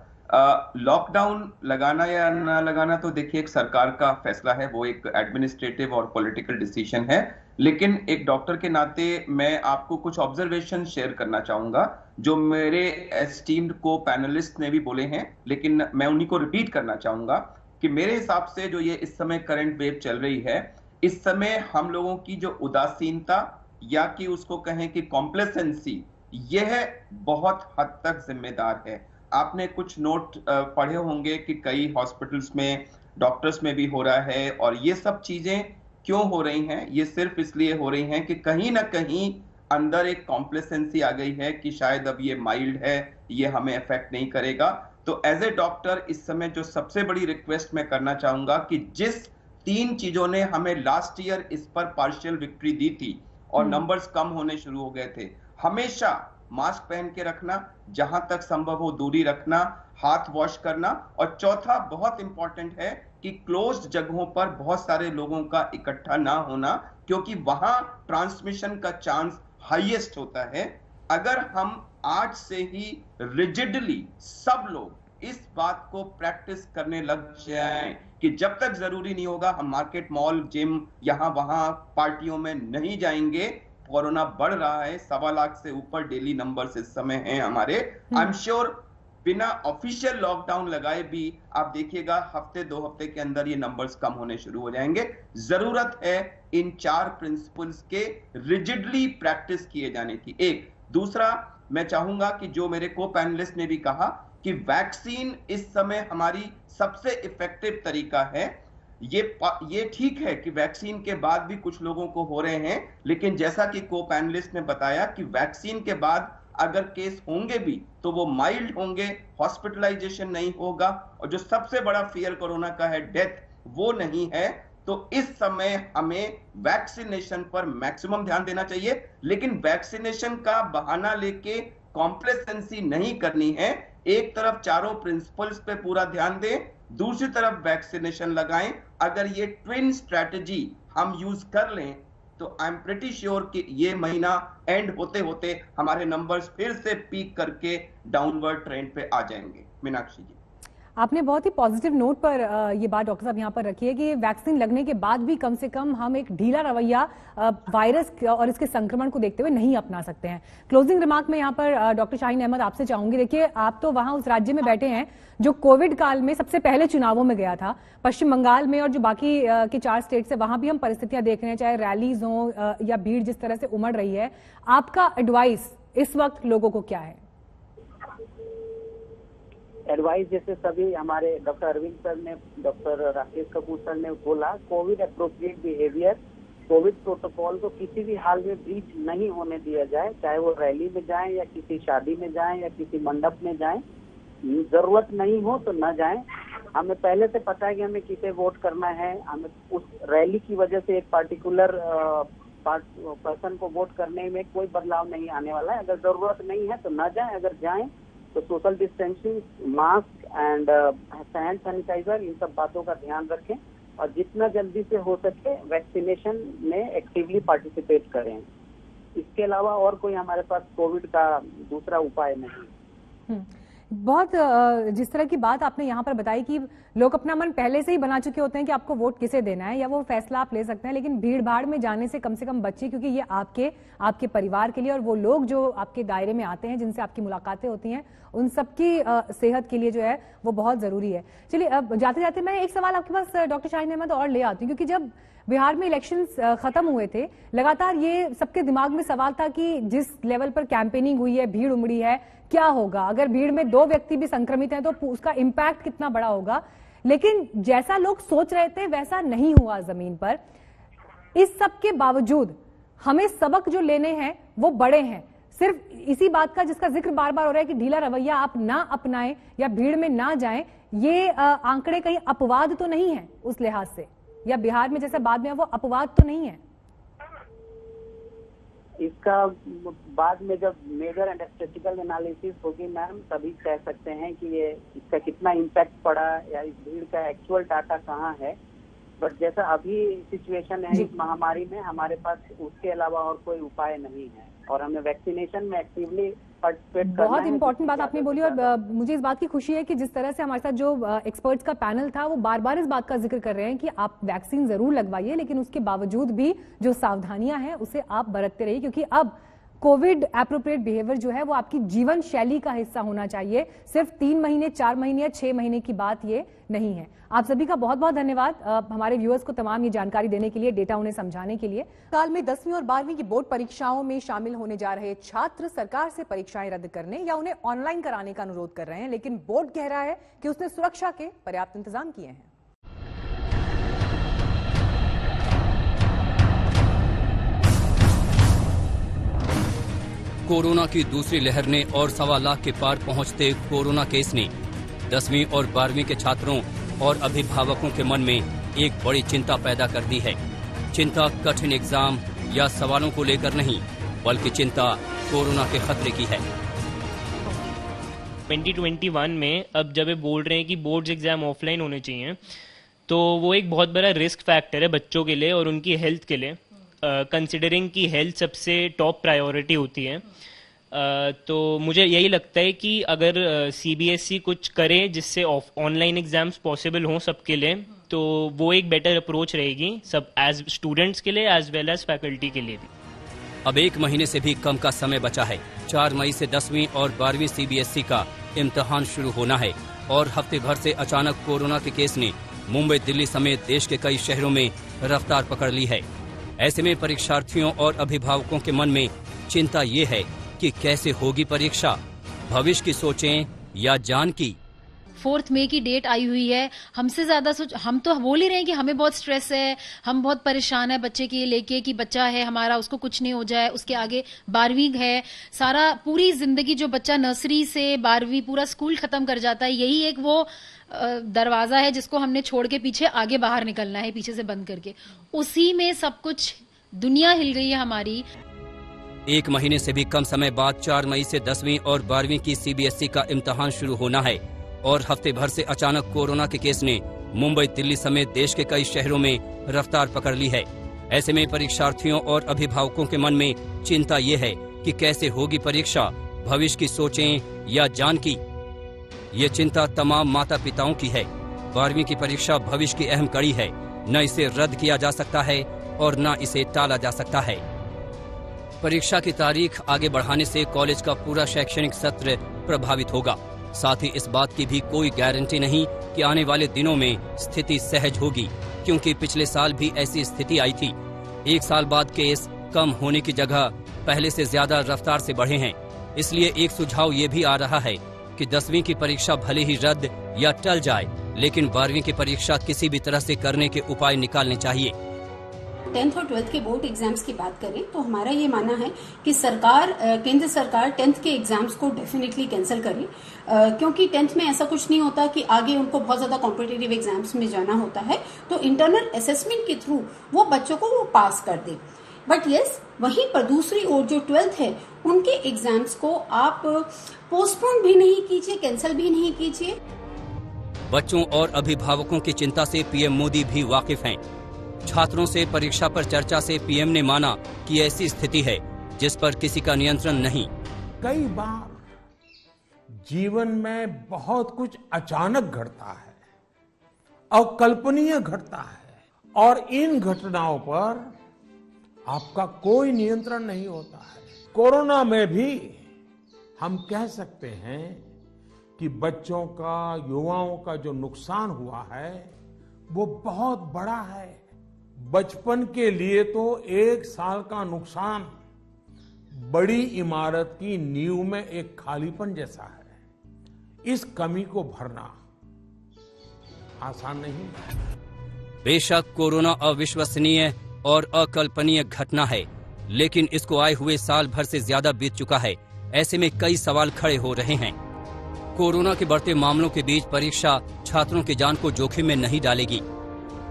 लॉकडाउन लगाना या ना लगाना तो देखिए एक सरकार का फैसला है, वो एक एडमिनिस्ट्रेटिव और पॉलिटिकल डिसीजन है। लेकिन एक डॉक्टर के नाते मैं आपको कुछ ऑब्जर्वेशन शेयर करना चाहूंगा जो मेरे एस्टीम्ड को पैनलिस्ट ने भी बोले हैं, लेकिन मैं उन्हीं को रिपीट करना चाहूंगा कि मेरे हिसाब से जो ये इस समय करंट वेव चल रही है, इस समय हम लोगों की जो उदासीनता या कि उसको कहें कि कॉम्प्लेसेंसी, यह बहुत हद तक जिम्मेदार है। आपने कुछ नोट पढ़े होंगे कि कई हॉस्पिटल्स में, डॉक्टर्स में भी हो रहा है, और ये सब चीजें क्यों हो रही हैं? ये सिर्फ इसलिए हो रही हैं कि कहीं ना कहीं अंदर एक कॉम्प्लेसेंसी आ गई है कि शायद अब ये माइल्ड है, ये हमें अफेक्ट नहीं करेगा। तो एज ए डॉक्टर इस समय जो सबसे बड़ी रिक्वेस्ट मैं करना चाहूंगा कि जिस 3 चीजों ने हमें लास्ट ईयर इस पर पार्शियल विक्ट्री दी थी और नंबर्स कम होने शुरू हो गए थे, हमेशा मास्क पहन के रखना, जहां तक संभव हो दूरी रखना, हाथ वॉश करना, और चौथा बहुत इंपॉर्टेंट है कि क्लोज्ड जगहों पर बहुत सारे लोगों का इकट्ठा ना होना, क्योंकि वहां ट्रांसमिशन का चांस हाईएस्ट होता है। अगर हम आज से ही रिजिडली सब लोग इस बात को प्रैक्टिस करने लग जाएं कि जब तक जरूरी नहीं होगा हम मार्केट, मॉल, जिम, यहां वहां पार्टियों में नहीं जाएंगे। कोरोना बढ़ रहा है, 1.25 लाख से ऊपर डेली नंबर्स इस समय हैं हमारे। आई एम श्योर बिना ऑफिशियल लॉकडाउन लगाए भी आप देखिएगा हफ्ते 2 हफ्ते के अंदर ये नंबर्स कम होने शुरू हो जाएंगे। जरूरत है इन 4 प्रिंसिपल्स के रिजिडली प्रैक्टिस किए जाने की। एक दूसरा, मैं चाहूंगा कि जो मेरे को पैनलिस्ट ने भी कहा कि वैक्सीन इस समय हमारी सबसे इफेक्टिव तरीका है। ये ठीक है कि वैक्सीन के बाद भी कुछ लोगों को हो रहे हैं, लेकिन जैसा कि को पैनलिस्ट ने बताया कि वैक्सीन के बाद अगर केस होंगे भी तो वो माइल्ड होंगे, हॉस्पिटलाइजेशन नहीं होगा, और जो सबसे बड़ा फियर कोरोना का है, डेथ, वो नहीं है। तो इस समय हमें वैक्सीनेशन पर मैक्सिमम ध्यान देना चाहिए, लेकिन वैक्सीनेशन का बहाना लेके कॉम्प्लेसेंसी नहीं करनी है। एक तरफ 4 प्रिंसिपल्स पे पूरा ध्यान दें, दूसरी तरफ वैक्सीनेशन लगाएं। अगर ये ट्विन स्ट्रैटेजी हम यूज कर लें तो आई एम प्रीटी श्योर कि ये महीना एंड होते होते हमारे नंबर्स फिर से पीक करके डाउनवर्ड ट्रेंड पे आ जाएंगे। मीनाक्षी जी, आपने बहुत ही पॉजिटिव नोट पर ये बात डॉक्टर साहब यहाँ पर रखी है कि वैक्सीन लगने के बाद भी कम से कम हम एक ढीला रवैया वायरस और इसके संक्रमण को देखते हुए नहीं अपना सकते हैं। क्लोजिंग रिमार्क में यहाँ पर डॉक्टर शाहीन अहमद आपसे चाहूंगी, देखिए आप तो वहां उस राज्य में बैठे हैं जो कोविड काल में सबसे पहले चुनावों में गया था, पश्चिम बंगाल में, और जो बाकी के 4 स्टेट्स है वहां भी हम परिस्थितियां देख रहे हैं, चाहे रैलीज हो या भीड़ जिस तरह से उमड़ रही है। आपका एडवाइस इस वक्त लोगों को क्या है? एडवाइस जैसे सभी हमारे डॉक्टर अरविंद सर ने, डॉक्टर राकेश कपूर सर ने बोला, Covid appropriate behaviour, Covid protocol को किसी भी हाल में ब्रीच नहीं होने दिया जाए, चाहे वो रैली में जाएं या किसी शादी में जाएं या किसी मंडप में जाएं। जरूरत नहीं हो तो न जाएं। हमें पहले से पता है कि हमें किसे वोट करना है, हमें उस रैली की वजह से एक पार्टिकुलर पर्सन को वोट करने में कोई बदलाव नहीं आने वाला है। अगर जरूरत नहीं है तो न जाएं, अगर जाएं तो social distancing, mask and hand sanitizer, इन सब बातों का ध्यान रखें और जितना जल्दी से हो सके वैक्सीनेशन में एक्टिवली पार्टिसिपेट करें। इसके अलावा और कोई हमारे पास कोविड का दूसरा उपाय नहीं। बहुत जिस तरह की बात आपने यहाँ पर बताई कि लोग अपना मन पहले से ही बना चुके होते हैं कि आपको वोट किसे देना है, या वो फैसला आप ले सकते हैं, लेकिन भीड़ भाड़ में जाने से कम बचिए, क्योंकि ये आपके परिवार के लिए और वो लोग जो आपके दायरे में आते हैं, जिनसे आपकी मुलाकातें होती हैं, उन सबकी सेहत के लिए जो है वो बहुत जरूरी है। चलिए, अब जाते जाते मैं एक सवाल आपके पास डॉक्टर शाहीन अहमद और ले आती हूँ, क्योंकि जब बिहार में इलेक्शंस खत्म हुए थे, लगातार ये सबके दिमाग में सवाल था कि जिस लेवल पर कैंपेनिंग हुई है, भीड़ उमड़ी है, क्या होगा अगर भीड़ में 2 व्यक्ति भी संक्रमित हैं तो उसका इम्पैक्ट कितना बड़ा होगा। लेकिन जैसा लोग सोच रहे थे वैसा नहीं हुआ जमीन पर। इस सब के बावजूद हमें सबक जो लेने हैं वो बड़े हैं। सिर्फ इसी बात का जिसका जिक्र बार बार हो रहा है कि ढीला रवैया आप ना अपनाएं या भीड़ में ना जाएं, ये आंकड़े कहीं अपवाद तो नहीं है उस लिहाज से, या बिहार में जैसे बाद में वो अपवाद तो नहीं है? इसका बाद में जब मेजर एंड स्टैटिस्टिकल एनालिसिस होगी मैम, तभी कह सकते हैं कि ये इसका कितना इम्पैक्ट पड़ा या इस भीड़ का एक्चुअल डाटा कहाँ है। बट जैसा अभी सिचुएशन है इस महामारी में, हमारे पास उसके अलावा और कोई उपाय नहीं है और हमें वैक्सीनेशन में एक्टिवली पार्टिसिपेट करना है। बहुत इंपॉर्टेंट बात आपने बोली, और मुझे इस बात की खुशी है कि जिस तरह से हमारे साथ जो एक्सपर्ट्स का पैनल था वो बार बार इस बात का जिक्र कर रहे हैं कि आप वैक्सीन जरूर लगवाइए, लेकिन उसके बावजूद भी जो सावधानियां हैं उसे आप बरतते रहिए, क्योंकि अब कोविड एप्रोप्रिएट बिहेवियर जो है वो आपकी जीवन शैली का हिस्सा होना चाहिए। सिर्फ 3 महीने, 4 महीने या 6 महीने की बात ये नहीं है। आप सभी का बहुत बहुत धन्यवाद हमारे व्यूअर्स को तमाम ये जानकारी देने के लिए, डेटा उन्हें समझाने के लिए। साल में 10वीं और 12वीं की बोर्ड परीक्षाओं में शामिल होने जा रहे छात्र सरकार से परीक्षाएं रद्द करने या उन्हें ऑनलाइन कराने का अनुरोध कर रहे हैं, लेकिन बोर्ड कह रहा है कि उसने सुरक्षा के पर्याप्त इंतजाम किए हैं। कोरोना की दूसरी लहर ने और 1.25 लाख के पार पहुंचते कोरोना केस ने 10वीं और 12वीं के छात्रों और अभिभावकों के मन में एक बड़ी चिंता पैदा कर दी है। चिंता कठिन एग्जाम या सवालों को लेकर नहीं, बल्कि चिंता कोरोना के खतरे की है। 2021 में अब जब ये बोल रहे हैं कि बोर्ड्स एग्जाम ऑफलाइन होने चाहिए, तो वो एक बहुत बड़ा रिस्क फैक्टर है बच्चों के लिए और उनकी हेल्थ के लिए, कंसिडरिंग की हेल्थ सबसे टॉप प्रायोरिटी होती है। तो मुझे यही लगता है कि अगर CBSE कुछ करे जिससे ऑनलाइन एग्जाम्स पॉसिबल हों सबके लिए, तो वो एक बेटर अप्रोच रहेगी सब एज स्टूडेंट्स के लिए एज वेल एज फैकल्टी के लिए भी। अब 1 महीने से भी कम का समय बचा है। 4 मई से 10वीं और 12वीं CBSE का इम्तिहान शुरू होना है और हफ्ते भर से अचानक कोरोना के केस ने मुंबई, दिल्ली समेत देश के कई शहरों में रफ्तार पकड़ ली है। ऐसे में परीक्षार्थियों और अभिभावकों के मन में चिंता ये है कि कैसे होगी परीक्षा, भविष्य की सोचें या जान की। 4 मई की डेट आई हुई है, हमसे ज्यादा हम तो बोल ही रहे हैं कि हमें बहुत स्ट्रेस है, हम बहुत परेशान है बच्चे के लेके कि बच्चा है हमारा, उसको कुछ नहीं हो जाए, उसके आगे 12वीं है, सारा पूरी जिंदगी जो बच्चा नर्सरी से 12वीं पूरा स्कूल खत्म कर जाता है, यही एक वो दरवाजा है जिसको हमने छोड़ के पीछे आगे बाहर निकलना है, पीछे से बंद करके। उसी में सब कुछ दुनिया हिल गई है हमारी। 1 महीने से भी कम समय बाद 4 मई से 10वीं और 12वीं की CBSE का इम्तिहान शुरू होना है और हफ्ते भर से अचानक कोरोना के केस ने मुंबई, दिल्ली समेत देश के कई शहरों में रफ्तार पकड़ ली है। ऐसे में परीक्षार्थियों और अभिभावकों के मन में चिंता ये है कि कैसे होगी परीक्षा, भविष्य की सोचें या जान की। ये चिंता तमाम माता पिताओं की है। 12वीं की परीक्षा भविष्य की अहम कड़ी है, न इसे रद्द किया जा सकता है और न इसे टाला जा सकता है। परीक्षा की तारीख आगे बढ़ाने से कॉलेज का पूरा शैक्षणिक सत्र प्रभावित होगा। साथ ही इस बात की भी कोई गारंटी नहीं कि आने वाले दिनों में स्थिति सहज होगी, क्योंकि पिछले साल भी ऐसी स्थिति आई थी। 1 साल बाद केस कम होने की जगह पहले से ज्यादा रफ्तार से बढ़े हैं। इसलिए एक सुझाव ये भी आ रहा है कि 10वीं की परीक्षा भले ही रद्द या टल जाए, लेकिन 12वीं की परीक्षा किसी भी तरह से करने के उपाय निकालने चाहिए। 10th और 12th के बोर्ड एग्जाम्स की बात करें तो हमारा ये मानना है कि केंद्र सरकार 10th के एग्जाम्स को डेफिनेटली कैंसिल करे, क्योंकि 10th में ऐसा कुछ नहीं होता कि आगे उनको बहुत ज्यादा कॉम्पिटिटिव एग्जाम्स में जाना होता है, तो इंटरनल असेसमेंट के थ्रू वो बच्चों को वो पास कर दे। बट यस, वहीं पर दूसरी ओर जो 12th है उनके एग्जाम्स को आप पोस्टपोन भी नहीं कीजिए, कैंसिल भी नहीं कीजिए। बच्चों और अभिभावकों की चिंता से पीएम मोदी भी वाकिफ हैं। छात्रों से परीक्षा पर चर्चा से पीएम ने माना कि ऐसी स्थिति है जिस पर किसी का नियंत्रण नहीं। कई बार जीवन में बहुत कुछ अचानक घटता है, अकल्पनीय घटता है, और इन घटनाओं पर आपका कोई नियंत्रण नहीं होता है। कोरोना में भी हम कह सकते हैं कि बच्चों का, युवाओं का जो नुकसान हुआ है वो बहुत बड़ा है। बचपन के लिए तो 1 साल का नुकसान बड़ी इमारत की नींव में एक खालीपन जैसा है। इस कमी को भरना आसान नहीं है। बेशक कोरोना अविश्वसनीय और अकल्पनीय घटना है, लेकिन इसको आए हुए साल भर से ज्यादा बीत चुका है। ऐसे में कई सवाल खड़े हो रहे हैं। कोरोना के बढ़ते मामलों के बीच परीक्षा छात्रों की जान को जोखिम में नहीं डालेगी?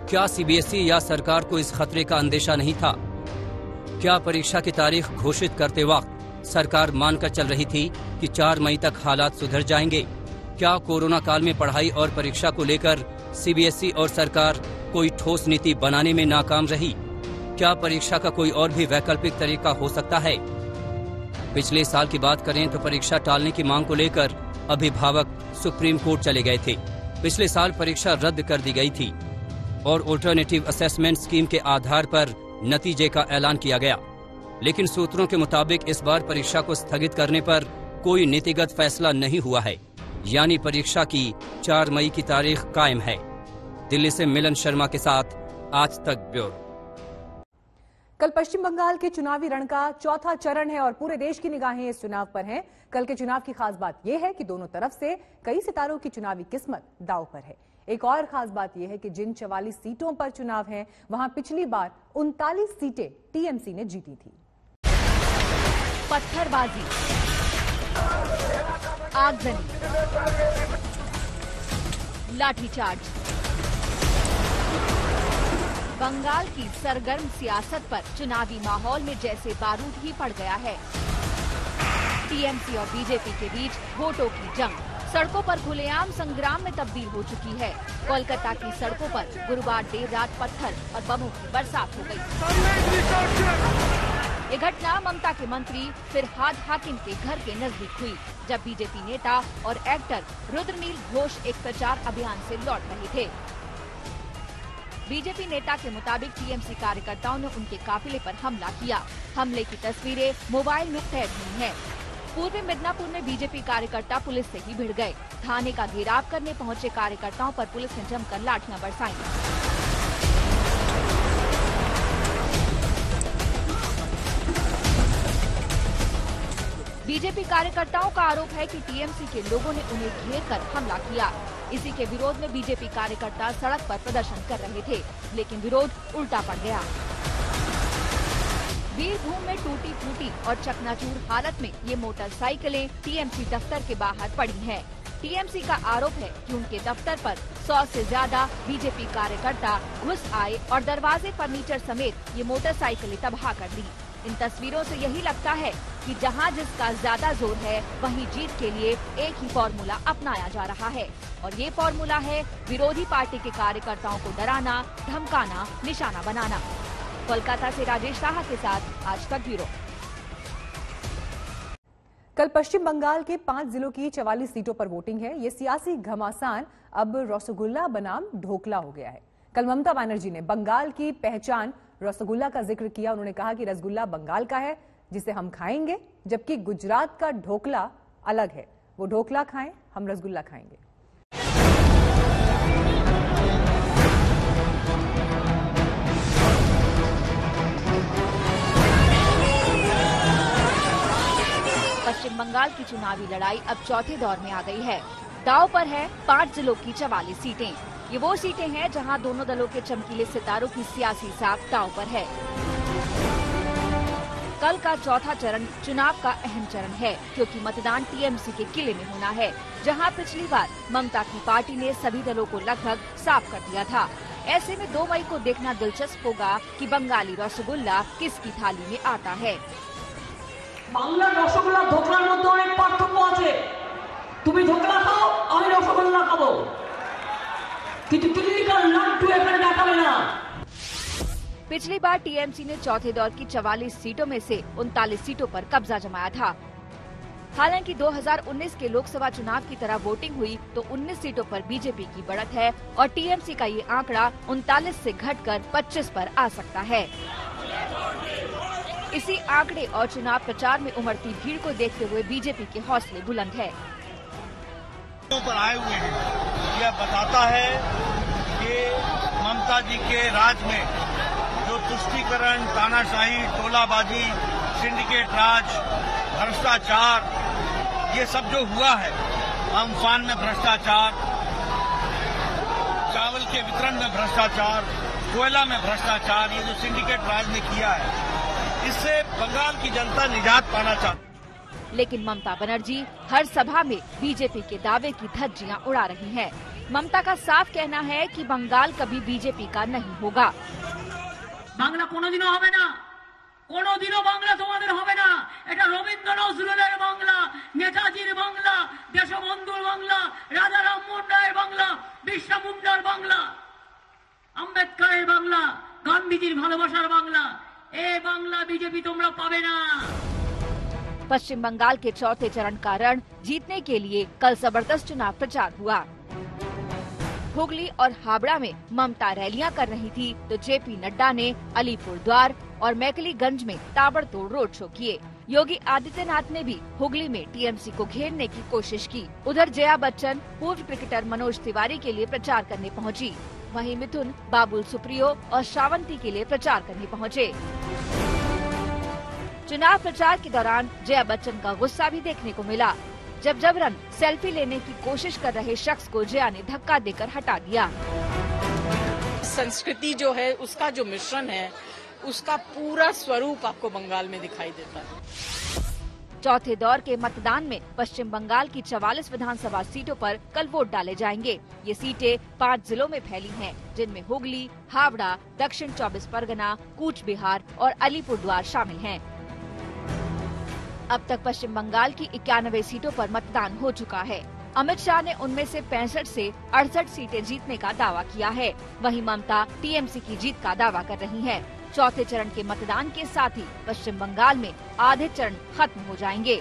क्या सीबीएसई या सरकार को इस खतरे का अंदेशा नहीं था? क्या परीक्षा की तारीख घोषित करते वक्त सरकार मानकर चल रही थी कि 4 मई तक हालात सुधर जाएंगे? क्या कोरोना काल में पढ़ाई और परीक्षा को लेकर सीबीएसई और सरकार कोई ठोस नीति बनाने में नाकाम रही? क्या परीक्षा का कोई और भी वैकल्पिक तरीका हो सकता है? पिछले साल की बात करें तो परीक्षा टालने की मांग को लेकर अभिभावक सुप्रीम कोर्ट चले गए थे। पिछले साल परीक्षा रद्द कर दी गई थी और अल्टरनेटिव असेसमेंट स्कीम के आधार पर नतीजे का ऐलान किया गया, लेकिन सूत्रों के मुताबिक इस बार परीक्षा को स्थगित करने पर कोई नीतिगत फैसला नहीं हुआ है, यानी परीक्षा की 4 मई की तारीख कायम है। दिल्ली से मिलन शर्मा के साथ आज तक ब्यूरो। कल पश्चिम बंगाल के चुनावी रण का चौथा चरण है और पूरे देश की निगाहें इस चुनाव पर हैं। कल के चुनाव की खास बात यह है कि दोनों तरफ से कई सितारों की चुनावी किस्मत दांव पर है। एक और खास बात यह है कि जिन 44 सीटों पर चुनाव है वहां पिछली बार 39 सीटें टीएमसी ने जीती थी। पत्थरबाजी, आगजनी, लाठीचार्ज, बंगाल की सरगर्म सियासत पर चुनावी माहौल में जैसे बारूद ही पड़ गया है। टीएमसी और बीजेपी के बीच वोटों की जंग सड़कों पर खुलेआम संग्राम में तब्दील हो चुकी है। कोलकाता की सड़कों पर गुरुवार देर रात पत्थर और बमों की बरसात हो गई। ये घटना ममता के मंत्री फिरहाद हाकिम के घर के नजदीक हुई, जब बीजेपी नेता और एक्टर रुद्रनील घोष एक प्रचार अभियान से लौट रहे थे। बीजेपी नेता के मुताबिक टीएमसी कार्यकर्ताओं ने उनके काफिले पर हमला किया। हमले की तस्वीरें मोबाइल में कैद हुई हैं। पूर्वी मिदनापुर में बीजेपी कार्यकर्ता पुलिस से ही भिड़ गए। थाने का घेराव करने पहुंचे कार्यकर्ताओं पर पुलिस ने जमकर लाठियां बरसाईं। बीजेपी कार्यकर्ताओं का आरोप है कि टीएमसी के लोगों ने उन्हें घेर कर हमला किया। इसी के विरोध में बीजेपी कार्यकर्ता सड़क पर प्रदर्शन कर रहे थे, लेकिन विरोध उल्टा पड़ गया। बीरभूम में टूटी फूटी और चकनाचूर हालत में ये मोटरसाइकिलें टीएमसी दफ्तर के बाहर पड़ी हैं। टीएमसी का आरोप है कि उनके दफ्तर पर 100 से ज्यादा बीजेपी कार्यकर्ता घुस आए और दरवाजे, फर्नीचर समेत ये मोटरसाइकिलें तबाह कर दी। इन तस्वीरों से यही लगता है कि जहां जिसका ज्यादा जोर है वहीं जीत के लिए एक ही फॉर्मूला अपनाया जा रहा है, और ये फॉर्मूला है विरोधी पार्टी के कार्यकर्ताओं को डराना, धमकाना, निशाना बनाना। कोलकाता से राजेश शाह के साथ आज तक ब्यूरो। कल पश्चिम बंगाल के 5 जिलों की 44 सीटों पर वोटिंग है। ये सियासी घमासान अब रसगुल्ला बनाम ढोकला हो गया है। कल ममता बनर्जी ने बंगाल की पहचान रसगुल्ला का जिक्र किया। उन्होंने कहा कि रसगुल्ला बंगाल का है जिसे हम खाएंगे, जबकि गुजरात का ढोकला अलग है। वो ढोकला खाएं, हम रसगुल्ला खाएंगे। पश्चिम बंगाल की चुनावी लड़ाई अब चौथे दौर में आ गई है। दांव पर है 5 जिलों की 44 सीटें। ये वो सीटें हैं जहां दोनों दलों के चमकीले सितारों की सियासी साख दांव पर है। कल का चौथा चरण चुनाव का अहम चरण है, क्योंकि मतदान टीएमसी के किले में होना है, जहां पिछली बार ममता की पार्टी ने सभी दलों को लगभग साफ कर दिया था। ऐसे में 2 मई को देखना दिलचस्प होगा कि बंगाली रसगुल्ला किसकी थाली में आता है। বাংলার রসগোল্লা ধোকলার মধ্যে অনেক পার্থক্য আছে। তুমি ধোকলা খাও, আমি রসগোল্লা খাবো। কিন্তু দিল্লি का लड्डू এখানে দেখাবে না। पिछली बार टीएमसी ने चौथे दौर की 44 सीटों में से 39 सीटों पर कब्जा जमाया था। हालांकि 2019 के लोकसभा चुनाव की तरह वोटिंग हुई तो 19 सीटों पर बीजेपी की बढ़त है और टीएमसी का ये आंकड़ा 39 से घटकर 25 पर आ सकता है। इसी आंकड़े और चुनाव प्रचार में उमड़ती भीड़ को देखते हुए बीजेपी के हौसले बुलंद है। पर आए हुए हैं, यह बताता है कि ममता जी के राज में जो तुष्टीकरण, तानाशाही, टोलाबाजी, सिंडिकेट राज, भ्रष्टाचार, ये सब जो हुआ है, अम्फान में भ्रष्टाचार, चावल के वितरण में भ्रष्टाचार, कोयला में भ्रष्टाचार, ये जो सिंडिकेट राज ने किया है, इससे बंगाल की जनता निजात पाना चाहती है। लेकिन ममता बनर्जी हर सभा में बीजेपी के दावे की धज्जियां उड़ा रही हैं। ममता का साफ कहना है कि बंगाल कभी बीजेपी का नहीं होगा। বাংলা কোনোদিনও হবে না, কোনোদিনও বাংলা তোমাদের হবে না। এটা রবীন্দ্র নজরুলের বাংলা, নেতাজির বাংলা, দেশবন্ধুর বাংলা, রাজা রামমোহন রায়ের বাংলা, বিরসা মুন্ডার বাংলা, আম্বেদকরের বাংলা, গান্ধীজির ভালোবাসার বাংলা। এই বাংলা বিজেপি তোমরা পাবে না। पश्चिम बंगाल के चौथे चरण का रण जीतने के लिए कल जबरदस्त चुनाव प्रचार हुआ। हुगली और हावड़ा में ममता रैलियां कर रही थी तो जेपी नड्डा ने अलीपुरद्वार और मैकलीगंज में ताबड़तोड़ रोड शो किए। योगी आदित्यनाथ ने भी हुगली में टीएमसी को घेरने की कोशिश की। उधर जया बच्चन पूर्व क्रिकेटर मनोज तिवारी के लिए प्रचार करने पहुंची। वहीं मिथुन बाबुल सुप्रियो और श्रावंती के लिए प्रचार करने पहुंचे। चुनाव प्रचार के दौरान जया बच्चन का गुस्सा भी देखने को मिला। जब जबरन सेल्फी लेने की कोशिश कर रहे शख्स को जया ने धक्का देकर हटा दिया। संस्कृति जो है, उसका जो मिश्रण है, उसका पूरा स्वरूप आपको बंगाल में दिखाई देता है। चौथे दौर के मतदान में पश्चिम बंगाल की 44 विधानसभा सीटों पर कल वोट डाले जाएंगे। ये सीटें 5 जिलों में फैली हैं, जिनमें हुगली, हावड़ा, दक्षिण 24 परगना, कूच बिहार और अलीपुरद्वार शामिल हैं। अब तक पश्चिम बंगाल की 91 सीटों पर मतदान हो चुका है। अमित शाह ने उनमें से 65 से 68 सीटें जीतने का दावा किया है। वहीं ममता टीएमसी की जीत का दावा कर रही हैं। चौथे चरण के मतदान के साथ ही पश्चिम बंगाल में आधे चरण खत्म हो जाएंगे।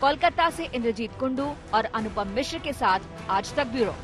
कोलकाता से इंद्रजीत कुंडू और अनुपम मिश्र के साथ आज तक ब्यूरो।